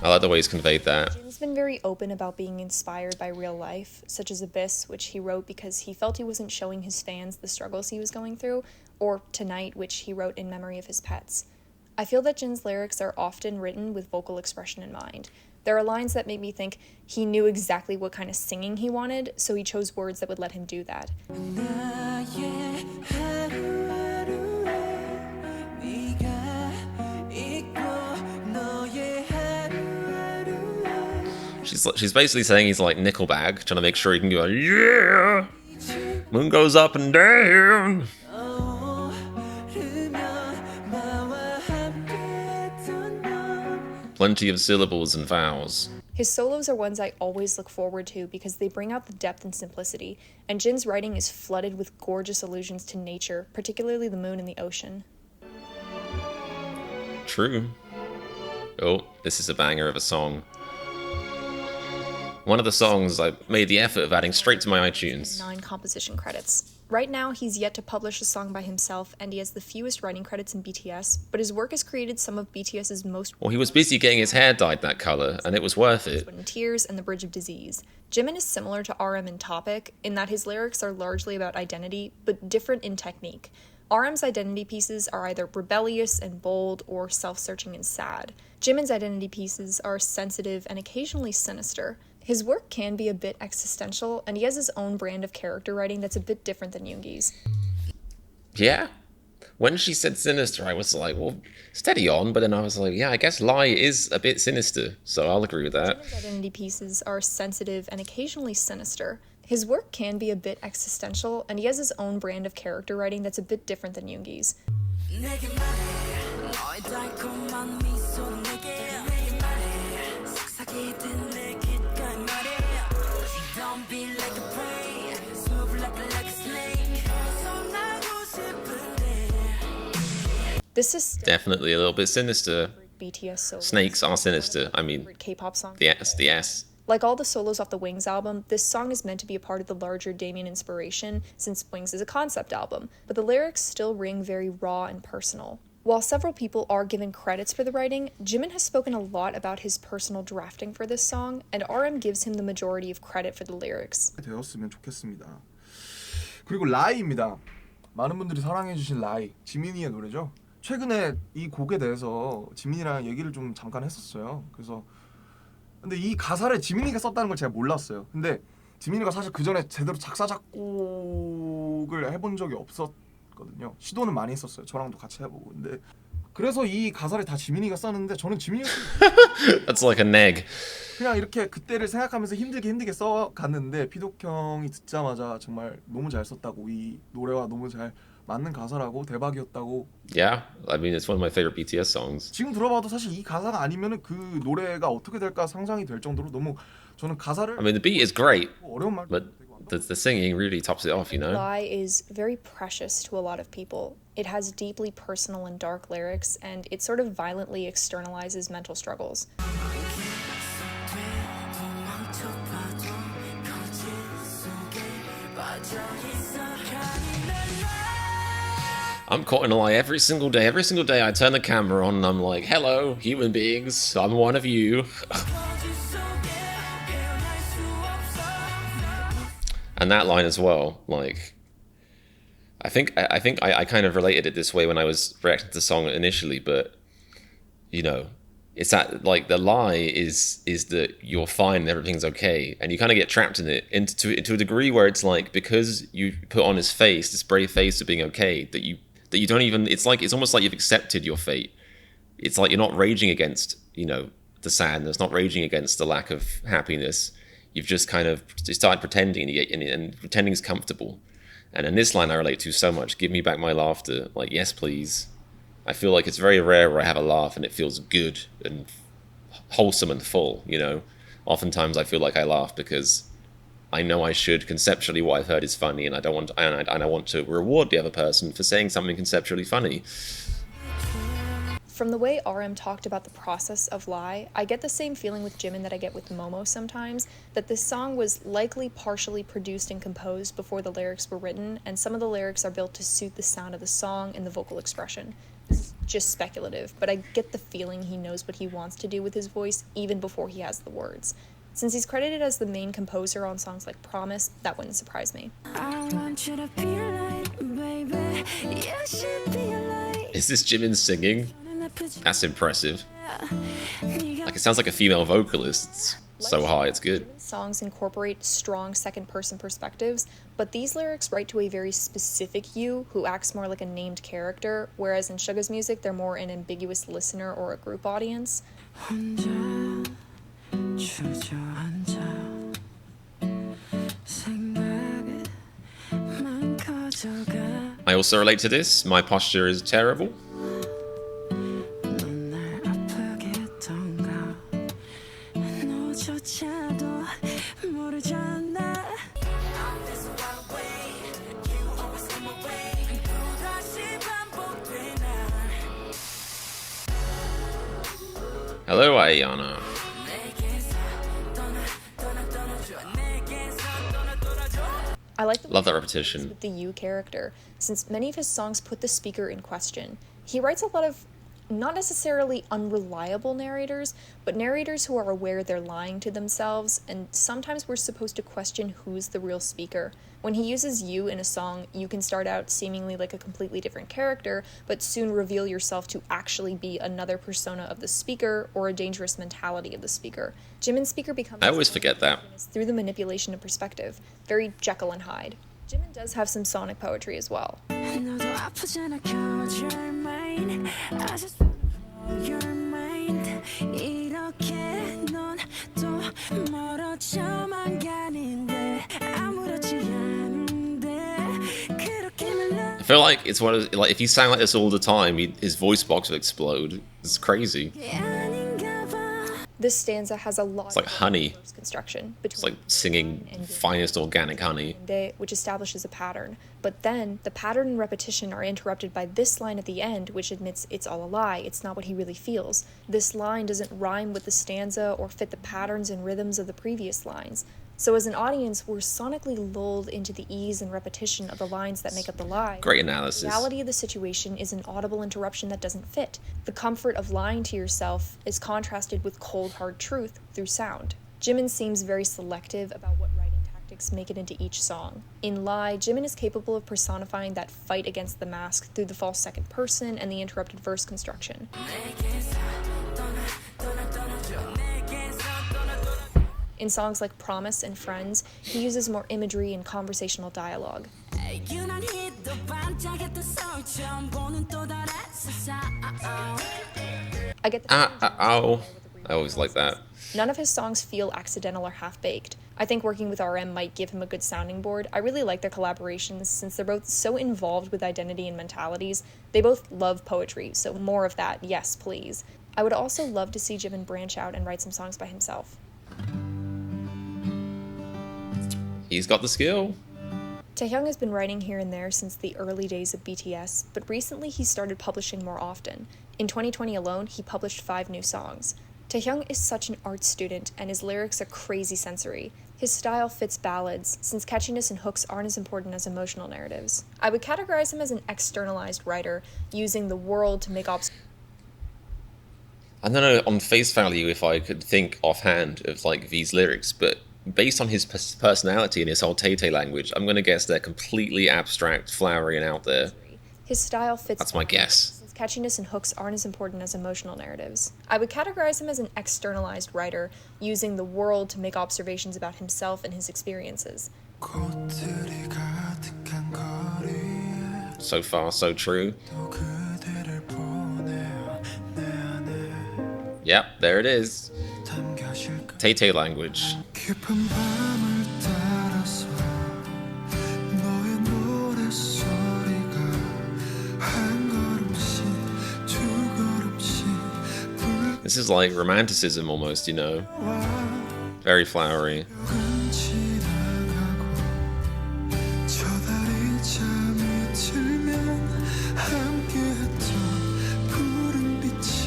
I like the way he's conveyed that. Jin's been very open about being inspired by real life, such as Abyss, which he wrote because he felt he wasn't showing his fans the struggles he was going through, or Tonight, which he wrote in memory of his pets. I feel that Jin's lyrics are often written with vocal expression in mind. There are lines that make me think he knew exactly what kind of singing he wanted, so he chose words that would let him do that. She's basically saying he's like Nickelback, trying to make sure he can go, yeah! Moon goes up and down! Plenty of syllables and vowels. His solos are ones I always look forward to because they bring out the depth and simplicity, and Jin's writing is flooded with gorgeous allusions to nature, particularly the moon and the ocean. True. Oh, this is a banger of a song. One of the songs I made the effort of adding straight to my iTunes. 9 composition credits. Right now, he's yet to publish a song by himself, and he has the fewest writing credits in BTS, but his work has created some of BTS's most... Well, he was busy getting his hair dyed that color, and it was worth it. ...in Tears and The Bridge of Disease. Jimin is similar to RM in topic, in that his lyrics are largely about identity, but different in technique. RM's identity pieces are either rebellious and bold, or self-searching and sad. Jimin's identity pieces are sensitive and occasionally sinister. His work can be a bit existential, and he has his own brand of character writing that's a bit different than Yoongi's. Yeah? When she said sinister, I was like, well, steady on, but then I was like, yeah, I guess Lie is a bit sinister, so I'll agree with that. Jimin's identity pieces are sensitive and occasionally sinister. His work can be a bit existential, and he has his own brand of character writing that's a bit different than Yoongi's. This is Definitely a little bit sinister. BTS solo. Snakes are sinister. I mean, K-pop song. the S. Like all the solos off the Wings album, this song is meant to be a part of the larger Damien inspiration, since Wings is a concept album, but the lyrics still ring very raw and personal. While several people are given credits for the writing, Jimin has spoken a lot about his personal drafting for this song, and RM gives him the majority of credit for the lyrics. 되었으면 좋겠습니다. 그리고 라이입니다. 많은 분들이 사랑해주신 라이, 지민이의 노래죠. 최근에 이 곡에 대해서 지민이랑 얘기를 좀 잠깐 했었어요. 그래서 근데 이 가사를 지민이가 썼다는 걸 제가 몰랐어요. 근데 지민이가 사실 그 전에 제대로 작사 작곡을 해본 적이 없었거든요. 시도는 많이 했었어요. 저랑도 같이 해보고. 근데 그래서 이 가사를 다 지민이가 썼는데 저는 지민이가 That's like a neg. 그냥 이렇게 그때를 생각하면서 힘들게 써갔는데 피독 형이 듣자마자 정말 너무 잘 썼다고, 이 노래와 너무 잘 맞는 가사라고, 대박이었다고. Yeah, I mean it's one of my favorite BTS songs. 지금 들어봐도 사실 이 가사가 아니면은 그 노래가 어떻게 될까 상상이 될 정도로 너무 저는 가사를 I mean the beat is great, 어려운 말 but the singing really tops it off, you know. Lie is very precious to a lot of people. It has deeply personal and dark lyrics, and it sort of violently externalizes mental struggles. I'm caught in a lie every single day. Every single day I turn the camera on and I'm like, hello, human beings, I'm one of you. And that line as well, like, I think I kind of related it this way when I was reacting to the song initially, but, you know, it's that, like, the lie is that you're fine and everything's okay, and you kind of get trapped in it to a degree where it's like, because you put on his face, this brave face of being okay, that you don't even, it's almost like you've accepted your fate. It's like you're not raging against, you know, the sadness, not raging against the lack of happiness. You've just kind of started pretending, and pretending is comfortable. And in this line I relate to so much. Give me back my laughter. Like, yes, please. I feel like it's very rare where I have a laugh and it feels good and wholesome and full, you know. Oftentimes I feel like I laugh because I know I should. Conceptually what I've heard is funny, and I want to reward the other person for saying something conceptually funny. From the way RM talked about the process of Lie, I get the same feeling with Jimin that I get with Momo sometimes, that this song was likely partially produced and composed before the lyrics were written, and some of the lyrics are built to suit the sound of the song and the vocal expression. This is just speculative, but I get the feeling he knows what he wants to do with his voice even before he has the words. Since he's credited as the main composer on songs like Promise, that wouldn't surprise me. I want you to be light, baby. You should be light. Is this Jimin singing? That's impressive. Like, it sounds like a female vocalist. It's so high, it's good. Songs incorporate strong second-person perspectives, but these lyrics write to a very specific you who acts more like a named character, whereas in Suga's music, they're more an ambiguous listener or a group audience. I also relate to this. My posture is terrible. Hello, Ayana. I like Love that repetition. with the you character, since many of his songs put the speaker in question. He writes a lot of not necessarily unreliable narrators, but narrators who are aware they're lying to themselves, and sometimes we're supposed to question who's the real speaker. When he uses you in a song, you can start out seemingly like a completely different character, but soon reveal yourself to actually be another persona of the speaker or a dangerous mentality of the speaker. Jimin's speaker becomes I always forget that. through the manipulation of perspective, very Jekyll and Hyde. Jimin does have some sonic poetry as well. I feel like it's one of, like, if he sang like this all the time, his voice box would explode. It's crazy. This stanza has a lot It's like honey. verse construction It's like between singing and finest organic honey. de, which establishes a pattern. But then the pattern and repetition are interrupted by this line at the end, which admits it's all a lie, it's not what he really feels. This line doesn't rhyme with the stanza or fit the patterns and rhythms of the previous lines. So as an audience, we're sonically lulled into the ease and repetition of the lines that make up the lie. Great analysis. The reality of the situation is an audible interruption that doesn't fit. The comfort of lying to yourself is contrasted with cold, hard truth through sound. Jimin seems very selective about what writing tactics make it into each song. In Lie, Jimin is capable of personifying that fight against the mask through the false second person and the interrupted verse construction. In songs like Promise and Friends, he uses more imagery and conversational dialogue. I get the Ow. I always like that. None of his songs feel accidental or half-baked. I think working with RM might give him a good sounding board. I really like their collaborations since they're both so involved with identity and mentalities. They both love poetry, so more of that, yes please. I would also love to see Jimin branch out and write some songs by himself. He's got the skill. Taehyung has been writing here and there since the early days of BTS, but recently he started publishing more often. In 2020 alone, he published 5 new songs. Taehyung is such an art student, and his lyrics are crazy sensory. His style fits ballads, since catchiness and hooks aren't as important as emotional narratives. I would categorize him as an externalized writer, using the world to make I don't know on face value if I could think offhand of like these lyrics, but based on his personality and his whole Tay language, I'm going to guess they're completely abstract, flowery, and out there. His style fits. That's my guess. Since catchiness and hooks aren't as important as emotional narratives. I would categorize him as an externalized writer, using the world to make observations about himself and his experiences. So far, so true. Yep, there it is. Tay language. This is like romanticism almost, you know. Very flowery.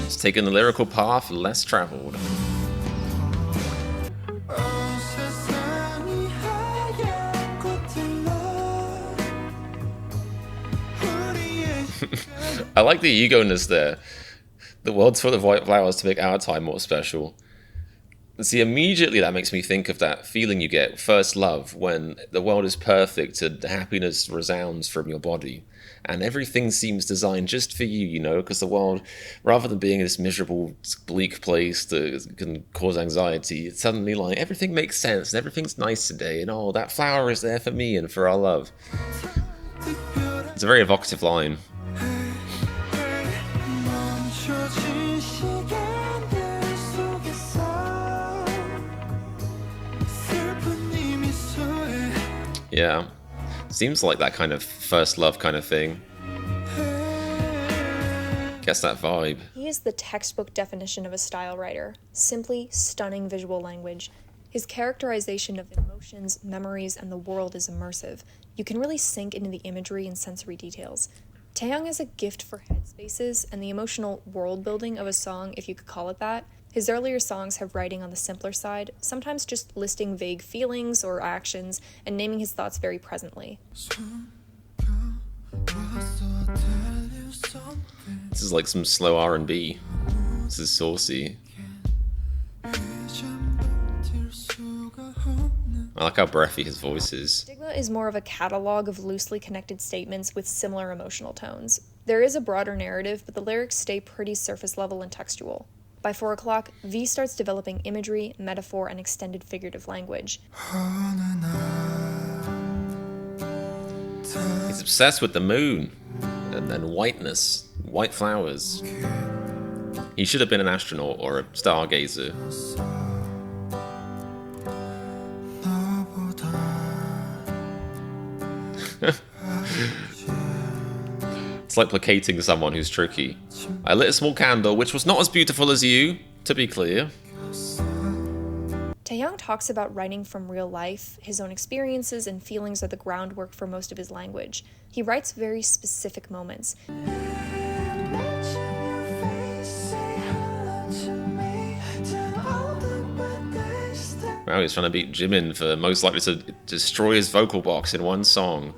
It's taken the lyrical path less traveled. I like the ego-ness there. The world's full of white flowers to make our time more special. See, immediately that makes me think of that feeling you get, first love, when the world is perfect and happiness resounds from your body. And everything seems designed just for you, you know, because the world, rather than being this miserable, bleak place that can cause anxiety, it's suddenly like everything makes sense and everything's nice today, and oh, that flower is there for me and for our love. It's a very evocative line. Yeah, seems like that kind of first love kind of thing. Gets that vibe. He is the textbook definition of a style writer. Simply stunning visual language. His characterization of emotions, memories, and the world is immersive. You can really sink into the imagery and sensory details. Taehyung has a gift for headspaces and the emotional world building of a song, if you could call it that. His earlier songs have writing on the simpler side, sometimes just listing vague feelings or actions and naming his thoughts very presently. This is like some slow R&B. This is saucy. I like how breathy his voice is. Stigma is more of a catalog of loosely connected statements with similar emotional tones. There is a broader narrative, but the lyrics stay pretty surface level and textual. By 4 o'clock, V starts developing imagery, metaphor, and extended figurative language. He's obsessed with the moon and whiteness, white flowers. He should have been an astronaut or a stargazer. It's like placating someone who's tricky. I lit a small candle, which was not as beautiful as you, to be clear. Taehyung talks about writing from real life. His own experiences and feelings are the groundwork for most of his language. He writes very specific moments. Wow, he's trying to beat Jimin for most likely to destroy his vocal box in one song.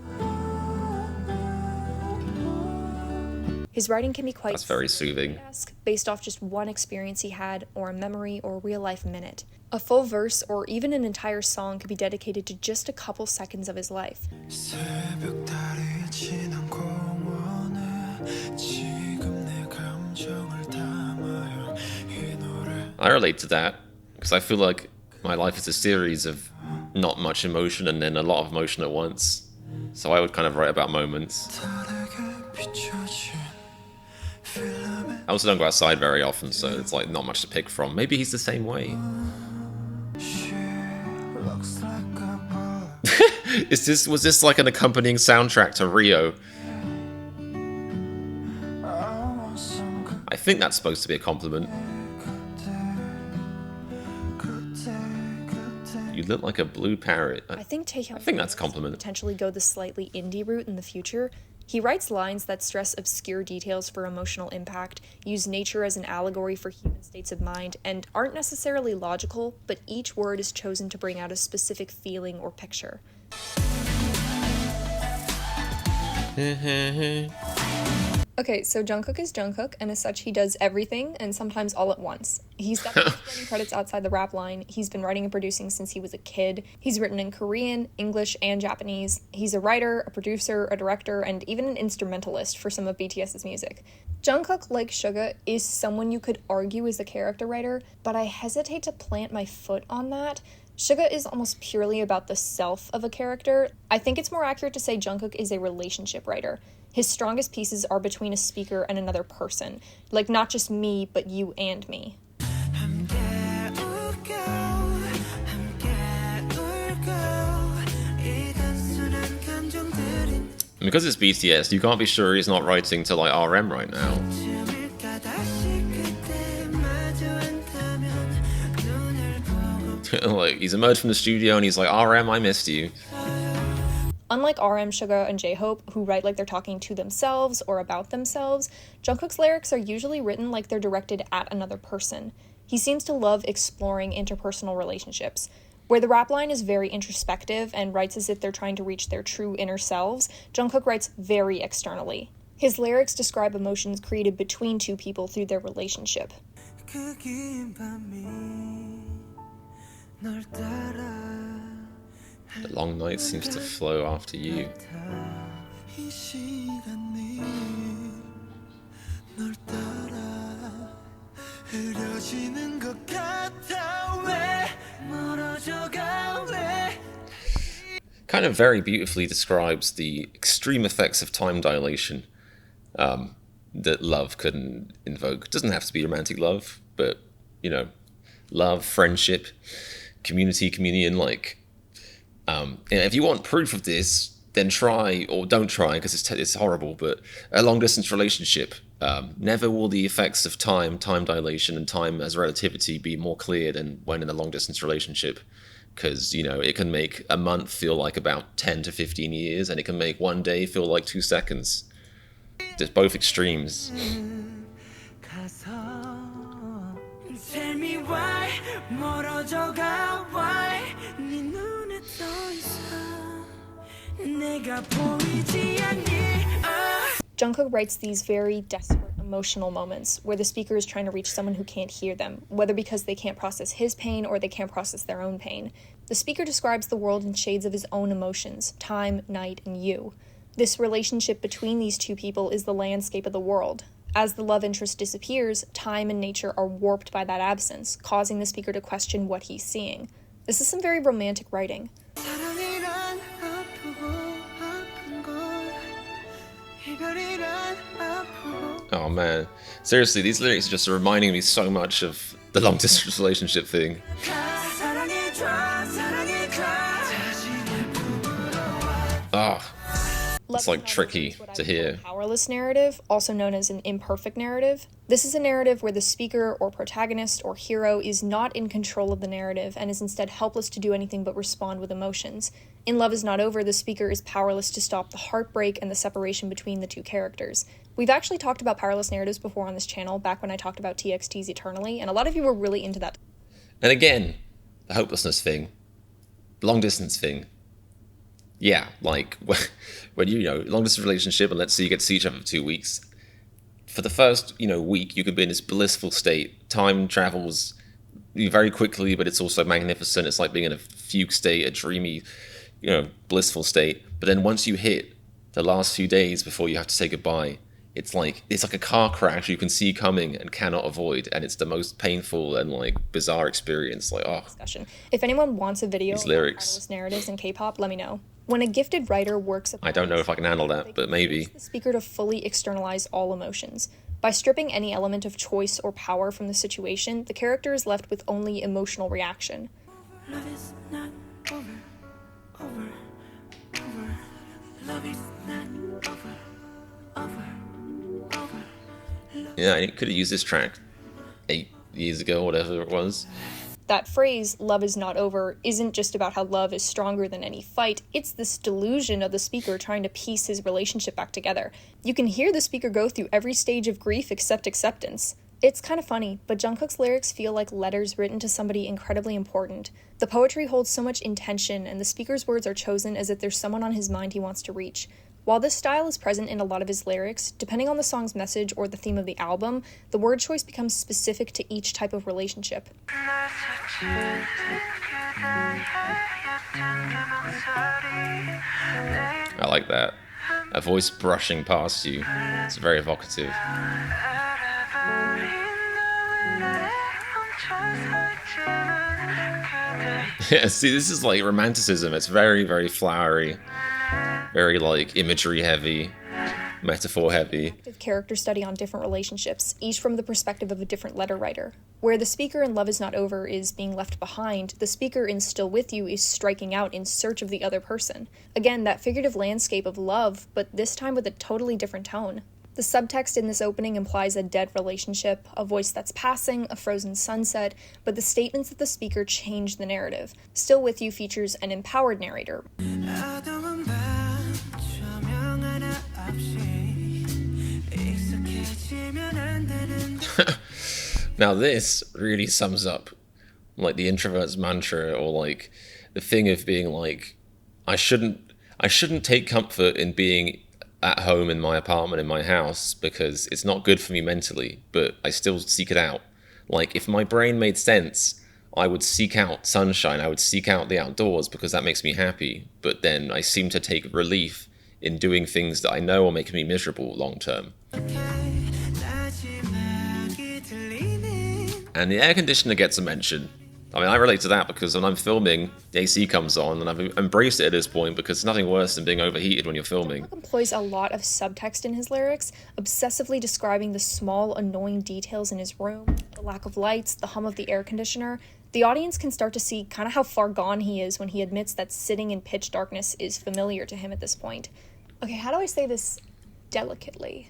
His writing can be quite That's very soothing. based off just one experience he had, or a memory, or a real-life minute. A full verse, or even an entire song, could be dedicated to just a couple seconds of his life. I relate to that, because I feel like my life is a series of not much emotion and then a lot of emotion at once. So I would kind of write about moments. I also don't go outside very often, so it's like not much to pick from. Maybe he's the same way. Was this like an accompanying soundtrack to Rio? I think that's supposed to be a compliment. You look like a blue parrot. I think Taehyung that's a compliment. potentially go the slightly indie route in the future. He writes lines that stress obscure details for emotional impact, use nature as an allegory for human states of mind, and aren't necessarily logical, but each word is chosen to bring out a specific feeling or picture. Okay, so Jungkook is Jungkook, and as such, he does everything, and sometimes all at once. He's definitely writing credits outside the rap line. He's been writing and producing since he was a kid. He's written in Korean, English, and Japanese. He's a writer, a producer, a director, and even an instrumentalist for some of BTS's music. Jungkook, like Suga, is someone you could argue is a character writer, but I hesitate to plant my foot on that. Suga is almost purely about the self of a character. I think it's more accurate to say Jungkook is a relationship writer. His strongest pieces are between a speaker and another person. Like, not just me, but you and me. Because it's BTS, you can't be sure he's not writing to like RM right now. Like, he's emerged from the studio and he's like, RM, I missed you. Unlike RM, Suga, and J-Hope, who write like they're talking to themselves or about themselves, Jungkook's lyrics are usually written like they're directed at another person. He seems to love exploring interpersonal relationships. Where the rap line is very introspective and writes as if they're trying to reach their true inner selves, Jungkook writes very externally. His lyrics describe emotions created between two people through their relationship. The long night seems to flow after you. Kind of very beautifully describes the extreme effects of time dilation that love couldn't invoke. It doesn't have to be romantic love, but, you know, love, friendship, communion, like... if you want proof of this, then try, or don't try, because it's horrible, but a long-distance relationship. Never will the effects of time dilation, and time as relativity be more clear than when in a long-distance relationship. Because, you know, it can make a month feel like about 10 to 15 years, and it can make one day feel like 2 seconds. Just both extremes. Tell me why 멀어져가 why 네 눈에 떠 있어 내가 보이지 않니 Jungkook writes these very desperate emotional moments where the speaker is trying to reach someone who can't hear them, whether because they can't process his pain or they can't process their own pain. The speaker describes the world in shades of his own emotions: time, night, and you. This relationship between these two people is the landscape of the world. As the love interest disappears, time and nature are warped by that absence, causing the speaker to question what he's seeing. This is some very romantic writing. Oh man, seriously, these lyrics are just reminding me so much of the long distance relationship thing. Oh, Love It's is like Not tricky Over is what I to would call hear. a powerless narrative, also known as an imperfect narrative. This is a narrative where the speaker or protagonist or hero is not in control of the narrative and is instead helpless to do anything but respond with emotions. In Love is Not Over, the speaker is powerless to stop the heartbreak and the separation between the two characters. We've actually talked about powerless narratives before on this channel, back when I talked about TXT's Eternally, and a lot of you were really into that. And again, the hopelessness thing, long distance thing. Yeah, like when you know, long distance relationship, and let's say you get to see each other for 2 weeks. For the first, week, you could be in this blissful state. Time travels very quickly, but it's also magnificent. It's like being in a fugue state, a dreamy, blissful state. But then once you hit the last few days before you have to say goodbye, it's like a car crash you can see coming and cannot avoid, and it's the most painful and bizarre experience. Discussion. If anyone wants a video These on lyrics. powerless narratives in K-pop, let me know. When a gifted writer works I don't know if I can handle that, but maybe. the speaker to fully externalize all emotions. By stripping any element of choice or power from the situation, the character is left with only emotional reaction. Love is not over, over, over. Love is not over, over, over. Yeah, I could have used this track 8 years ago, whatever it was. That phrase, love is not over, isn't just about how love is stronger than any fight, it's this delusion of the speaker trying to piece his relationship back together. You can hear the speaker go through every stage of grief except acceptance. It's kind of funny, but Jungkook's lyrics feel like letters written to somebody incredibly important. The poetry holds so much intention, and the speaker's words are chosen as if there's someone on his mind he wants to reach. While this style is present in a lot of his lyrics, depending on the song's message or the theme of the album, the word choice becomes specific to each type of relationship. I like that. A voice brushing past you. It's very evocative. Yeah, see, this is like romanticism. It's very, very flowery. Very imagery heavy, metaphor heavy. Character study on different relationships, each from the perspective of a different letter writer. Where the speaker in Love is Not Over is being left behind, the speaker in Still With You is striking out in search of the other person. Again, that figurative landscape of love, but this time with a totally different tone. The subtext in this opening implies a dead relationship, a voice that's passing, a frozen sunset, but the statements of the speaker change the narrative. Still With You features an empowered narrator. Now this really sums up the introvert's mantra, or the thing of being I shouldn't take comfort in being at home in my apartment, in my house, because it's not good for me mentally, but I still seek it out. If my brain made sense, I would seek out sunshine, I would seek out the outdoors because that makes me happy, but then I seem to take relief in doing things that I know will make me miserable long term. And the air conditioner gets a mention. I mean, I relate to that because when I'm filming, the AC comes on, and I've embraced it at this point because there's nothing worse than being overheated when you're filming. Jungkook employs a lot of subtext in his lyrics, obsessively describing the small, annoying details in his room, the lack of lights, the hum of the air conditioner. The audience can start to see kind of how far gone he is when he admits that sitting in pitch darkness is familiar to him at this point. Okay, how do I say this delicately?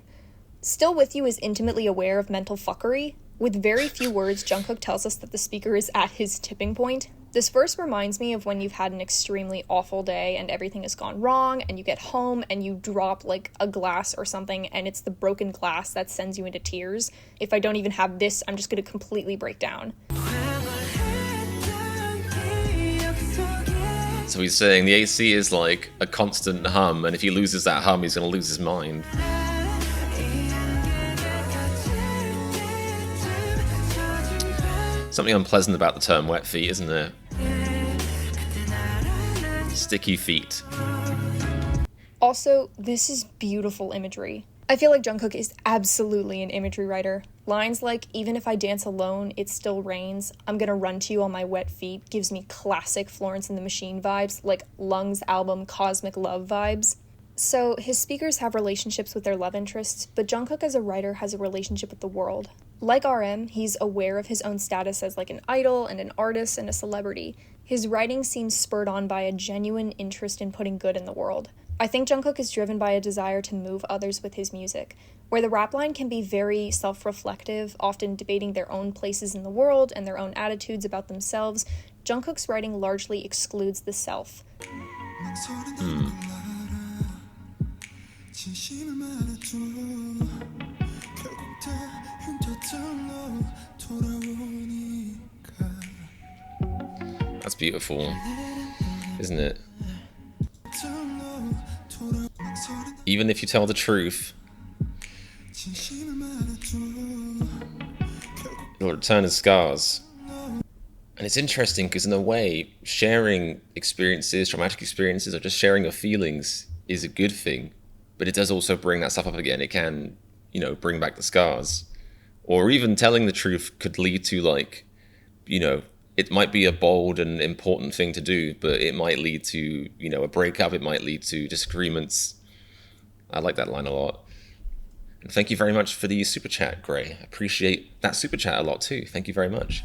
Still With You is intimately aware of mental fuckery. With very few words, Jungkook tells us that the speaker is at his tipping point. This verse reminds me of when you've had an extremely awful day and everything has gone wrong, and you get home and you drop a glass or something, and it's the broken glass that sends you into tears. If I don't even have this, I'm just going to completely break down. So he's saying the AC is like a constant hum, and if he loses that hum, he's going to lose his mind. Something unpleasant about the term wet feet, isn't there? Sticky feet. Also, this is beautiful imagery. I feel like Jungkook is absolutely an imagery writer. Lines like, even if I dance alone, it still rains, I'm gonna run to you on my wet feet, gives me classic Florence and the Machine vibes, like Lung's album Cosmic Love vibes. So, his speakers have relationships with their love interests, but Jungkook as a writer has a relationship with the world. Like RM, he's aware of his own status as an idol and an artist and a celebrity. His writing seems spurred on by a genuine interest in putting good in the world. I think Jungkook is driven by a desire to move others with his music, where the rap line can be very self-reflective, often debating their own places in the world and their own attitudes about themselves. Jungkook's writing largely excludes the self. That's beautiful, isn't it? Even if you tell the truth, it'll return as scars. And it's interesting because in a way, sharing experiences, traumatic experiences, or just sharing your feelings is a good thing. But it does also bring that stuff up again. It can, bring back the scars. Or even telling the truth could lead to, like, it might be a bold and important thing to do, but it might lead to, a breakup. It might lead to disagreements. I like that line a lot. And thank you very much for the super chat, Gray. I appreciate that super chat a lot too. Thank you very much.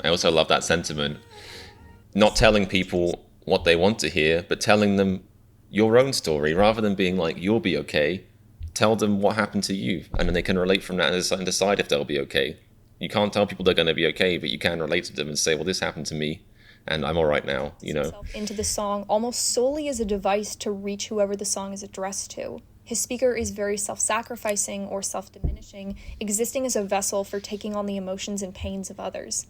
I also love that sentiment. Not telling people what they want to hear, but telling them your own story, rather than being like, you'll be okay. Tell them what happened to you, and then they can relate from that and decide if they'll be okay. You can't tell people they're going to be okay, but you can relate to them and say, well, this happened to me, and I'm all right now, Into the song almost solely as a device to reach whoever the song is addressed to. His speaker is very self-sacrificing or self-diminishing, existing as a vessel for taking on the emotions and pains of others.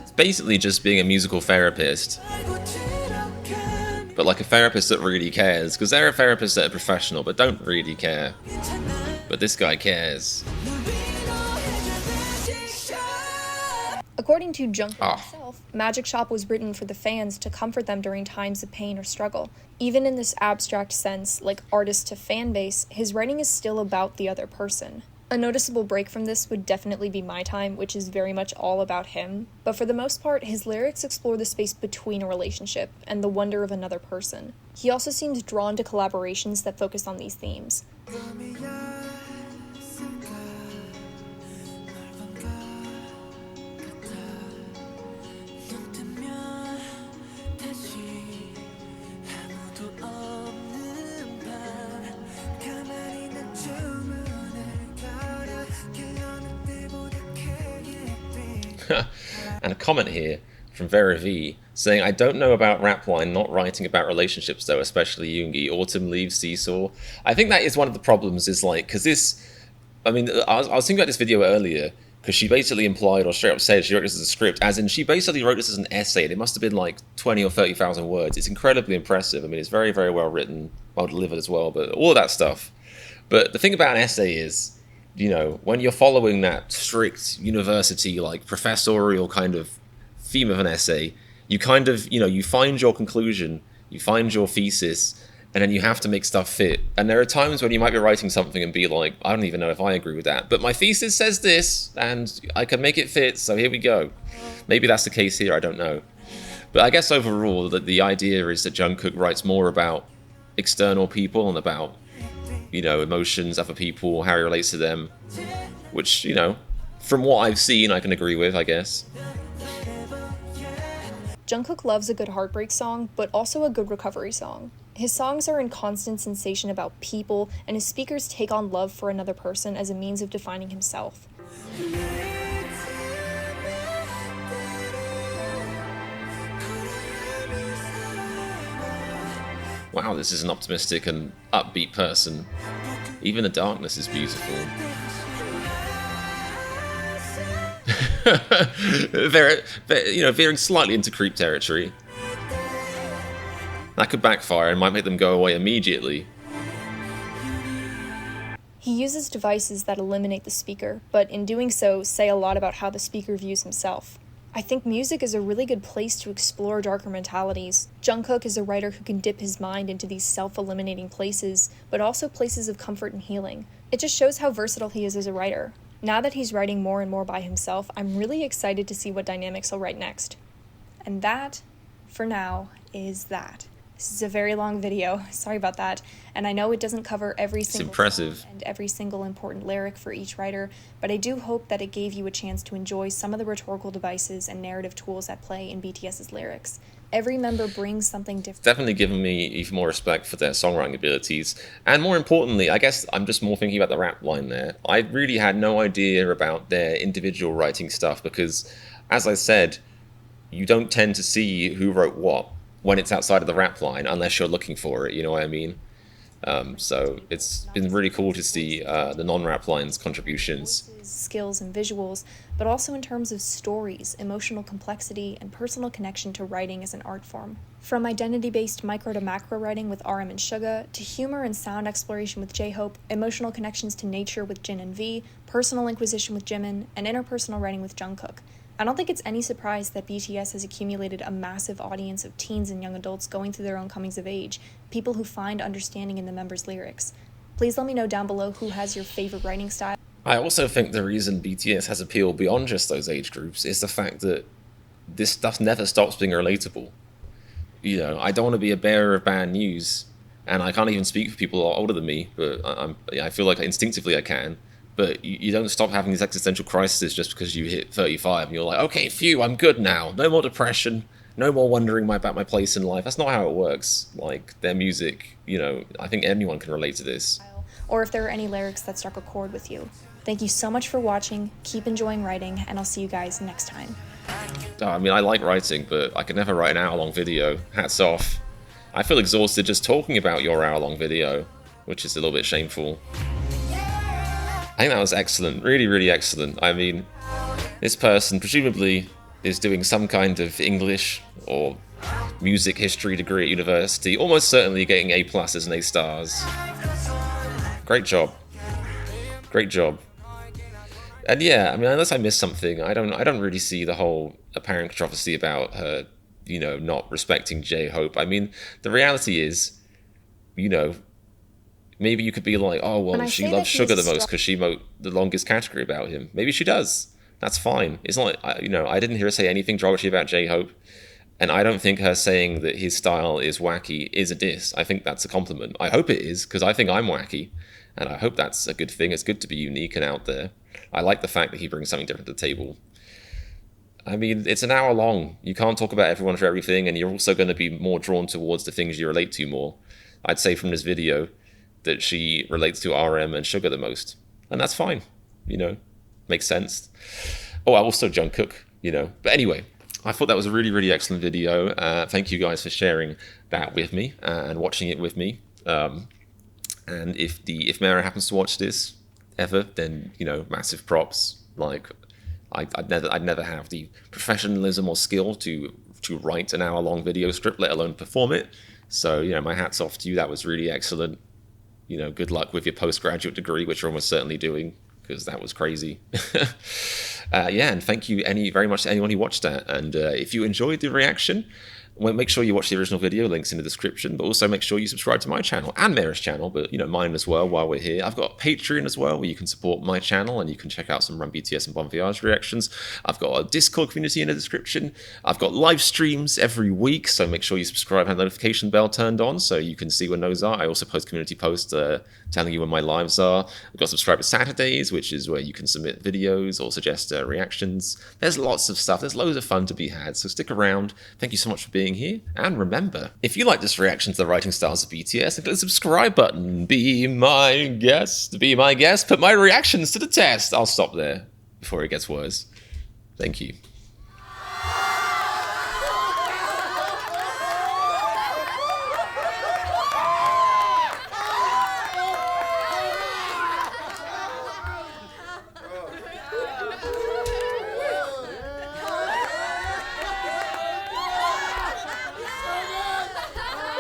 It's basically just being a musical therapist, but like a therapist that really cares, because there are therapists that are professional but don't really care. But this guy cares. According to Jungkook himself, Magic Shop was written for the fans to comfort them during times of pain or struggle. Even in this abstract sense, like artist to fan base, his writing is still about the other person. A noticeable break from this would definitely be My Time, which is very much all about him, but for the most part, his lyrics explore the space between a relationship and the wonder of another person. He also seems drawn to collaborations that focus on these themes. And a comment here from Vera V saying, I don't know about Rapline not writing about relationships though, especially Yoongi, Autumn Leaves, Seesaw. I think that is one of the problems, is like, because I was thinking about this video earlier, because she basically implied or straight up said she wrote this as a script, as in she basically wrote this as an essay, and it must have been like 20 or 30,000 words. It's incredibly impressive. I mean, it's very, very well written, well delivered as well, but all of that stuff. But the thing about an essay is, when you're following that strict university, like professorial kind of theme of an essay, you kind of, you find your conclusion, you find your thesis, and then you have to make stuff fit. And there are times when you might be writing something and be like, I don't even know if I agree with that, but my thesis says this, and I can make it fit, so here we go. Maybe that's the case here, I don't know. But I guess overall, the idea is that Jungkook writes more about external people and about emotions, other people, how he relates to them, which, from what I've seen, I can agree with, I guess. Jungkook loves a good heartbreak song, but also a good recovery song. His songs are in constant sensation about people, and his speakers take on love for another person as a means of defining himself. Wow, this is an optimistic and upbeat person. Even the darkness is beautiful. Veering slightly into creep territory. That could backfire and might make them go away immediately. He uses devices that eliminate the speaker, but in doing so, say a lot about how the speaker views himself. I think music is a really good place to explore darker mentalities. Jungkook is a writer who can dip his mind into these self-eliminating places, but also places of comfort and healing. It just shows how versatile he is as a writer. Now that he's writing more and more by himself, I'm really excited to see what dynamics he'll write next. And that, for now, is that. This is a very long video, sorry about that, and I know it doesn't cover every single impressive. song and every single important lyric for each writer, but I do hope that it gave you a chance to enjoy some of the rhetorical devices and narrative tools at play in BTS's lyrics. Every member brings something different. Definitely given me even more respect for their songwriting abilities. And more importantly, I guess I'm just more thinking about the rap line there. I really had no idea about their individual writing stuff because, as I said, you don't tend to see who wrote what when it's outside of the rap line unless you're looking for it, you know what I mean? So it's been really cool to see the non-rap lines contributions. Skills and visuals, but also in terms of stories, emotional complexity, and personal connection to writing as an art form. From identity-based micro to macro writing with RM and Suga, to humor and sound exploration with J-Hope, emotional connections to nature with Jin and V, personal inquisition with Jimin, and interpersonal writing with Jungkook. I don't think it's any surprise that BTS has accumulated a massive audience of teens and young adults going through their own comings of age, people who find understanding in the members' lyrics. Please let me know down below who has your favorite writing style. I also think the reason BTS has appeal beyond just those age groups is the fact that this stuff never stops being relatable. You know, I don't want to be a bearer of bad news, and I can't even speak for people a lot older than me, but I feel like instinctively I can. But you don't stop having these existential crises just because you hit 35 and you're like, okay, phew, I'm good now. No more depression. No more wondering about my place in life. That's not how it works. Like, their music, you know, I think anyone can relate to this. Or if there are any lyrics that struck a chord with you. Thank you so much for watching. Keep enjoying writing, and I'll see you guys next time. I mean, I like writing, but I could never write an hour-long video. Hats off. I feel exhausted just talking about your hour-long video, which is a little bit shameful. I think that was excellent. Really, really excellent. I mean, this person presumably is doing some kind of English or music history degree at university, almost certainly getting A+ and A stars. Great job. Great job. And yeah, I mean, unless I missed something, I don't really see the whole apparent controversy about her, you know, not respecting J-Hope. I mean, the reality is, you know, maybe you could be like, oh, well, she loves Suga the most because she wrote the longest category about him. Maybe she does. That's fine. It's not like, you know, I didn't hear her say anything derogatory about J-Hope. And I don't think her saying that his style is wacky is a diss. I think that's a compliment. I hope it is, because I think I'm wacky. And I hope that's a good thing. It's good to be unique and out there. I like the fact that he brings something different to the table. I mean, it's an hour long. You can't talk about everyone for everything, and you're also going to be more drawn towards the things you relate to more. I'd say from this video that she relates to RM and Suga the most. And that's fine. You know, makes sense. Oh, also Jungkook, you know. But anyway, I thought that was a really, really excellent video. Thank you guys for sharing that with me and watching it with me. And if Mara happens to watch this ever, then, you know, massive props. Like, I'd never have the professionalism or skill to write an hour-long video script, let alone perform it. So, you know, my hat's off to you. That was really excellent. You know, good luck with your postgraduate degree, which you're almost certainly doing, because that was crazy. Yeah, and thank you very much to anyone who watched that. And if you enjoyed the reaction, well, make sure you watch the original video, links in the description, but also make sure you subscribe to my channel and Mara's channel, but, you know, mine as well while we're here. I've got Patreon as well, where you can support my channel and you can check out some Run BTS and Bon Voyage reactions. I've got a Discord community in the description. I've got live streams every week, so make sure you subscribe and have the notification bell turned on so you can see when those are. I also post community posts telling you when my lives are. I've got Subscriber Saturdays, which is where you can submit videos or suggest reactions. There's lots of stuff. There's loads of fun to be had, so stick around. Thank you so much for being here. And remember, if you like this reaction to the Writing Styles of BTS, click the subscribe button. Be my guest. Be my guest. Put my reactions to the test. I'll stop there before it gets worse. Thank you.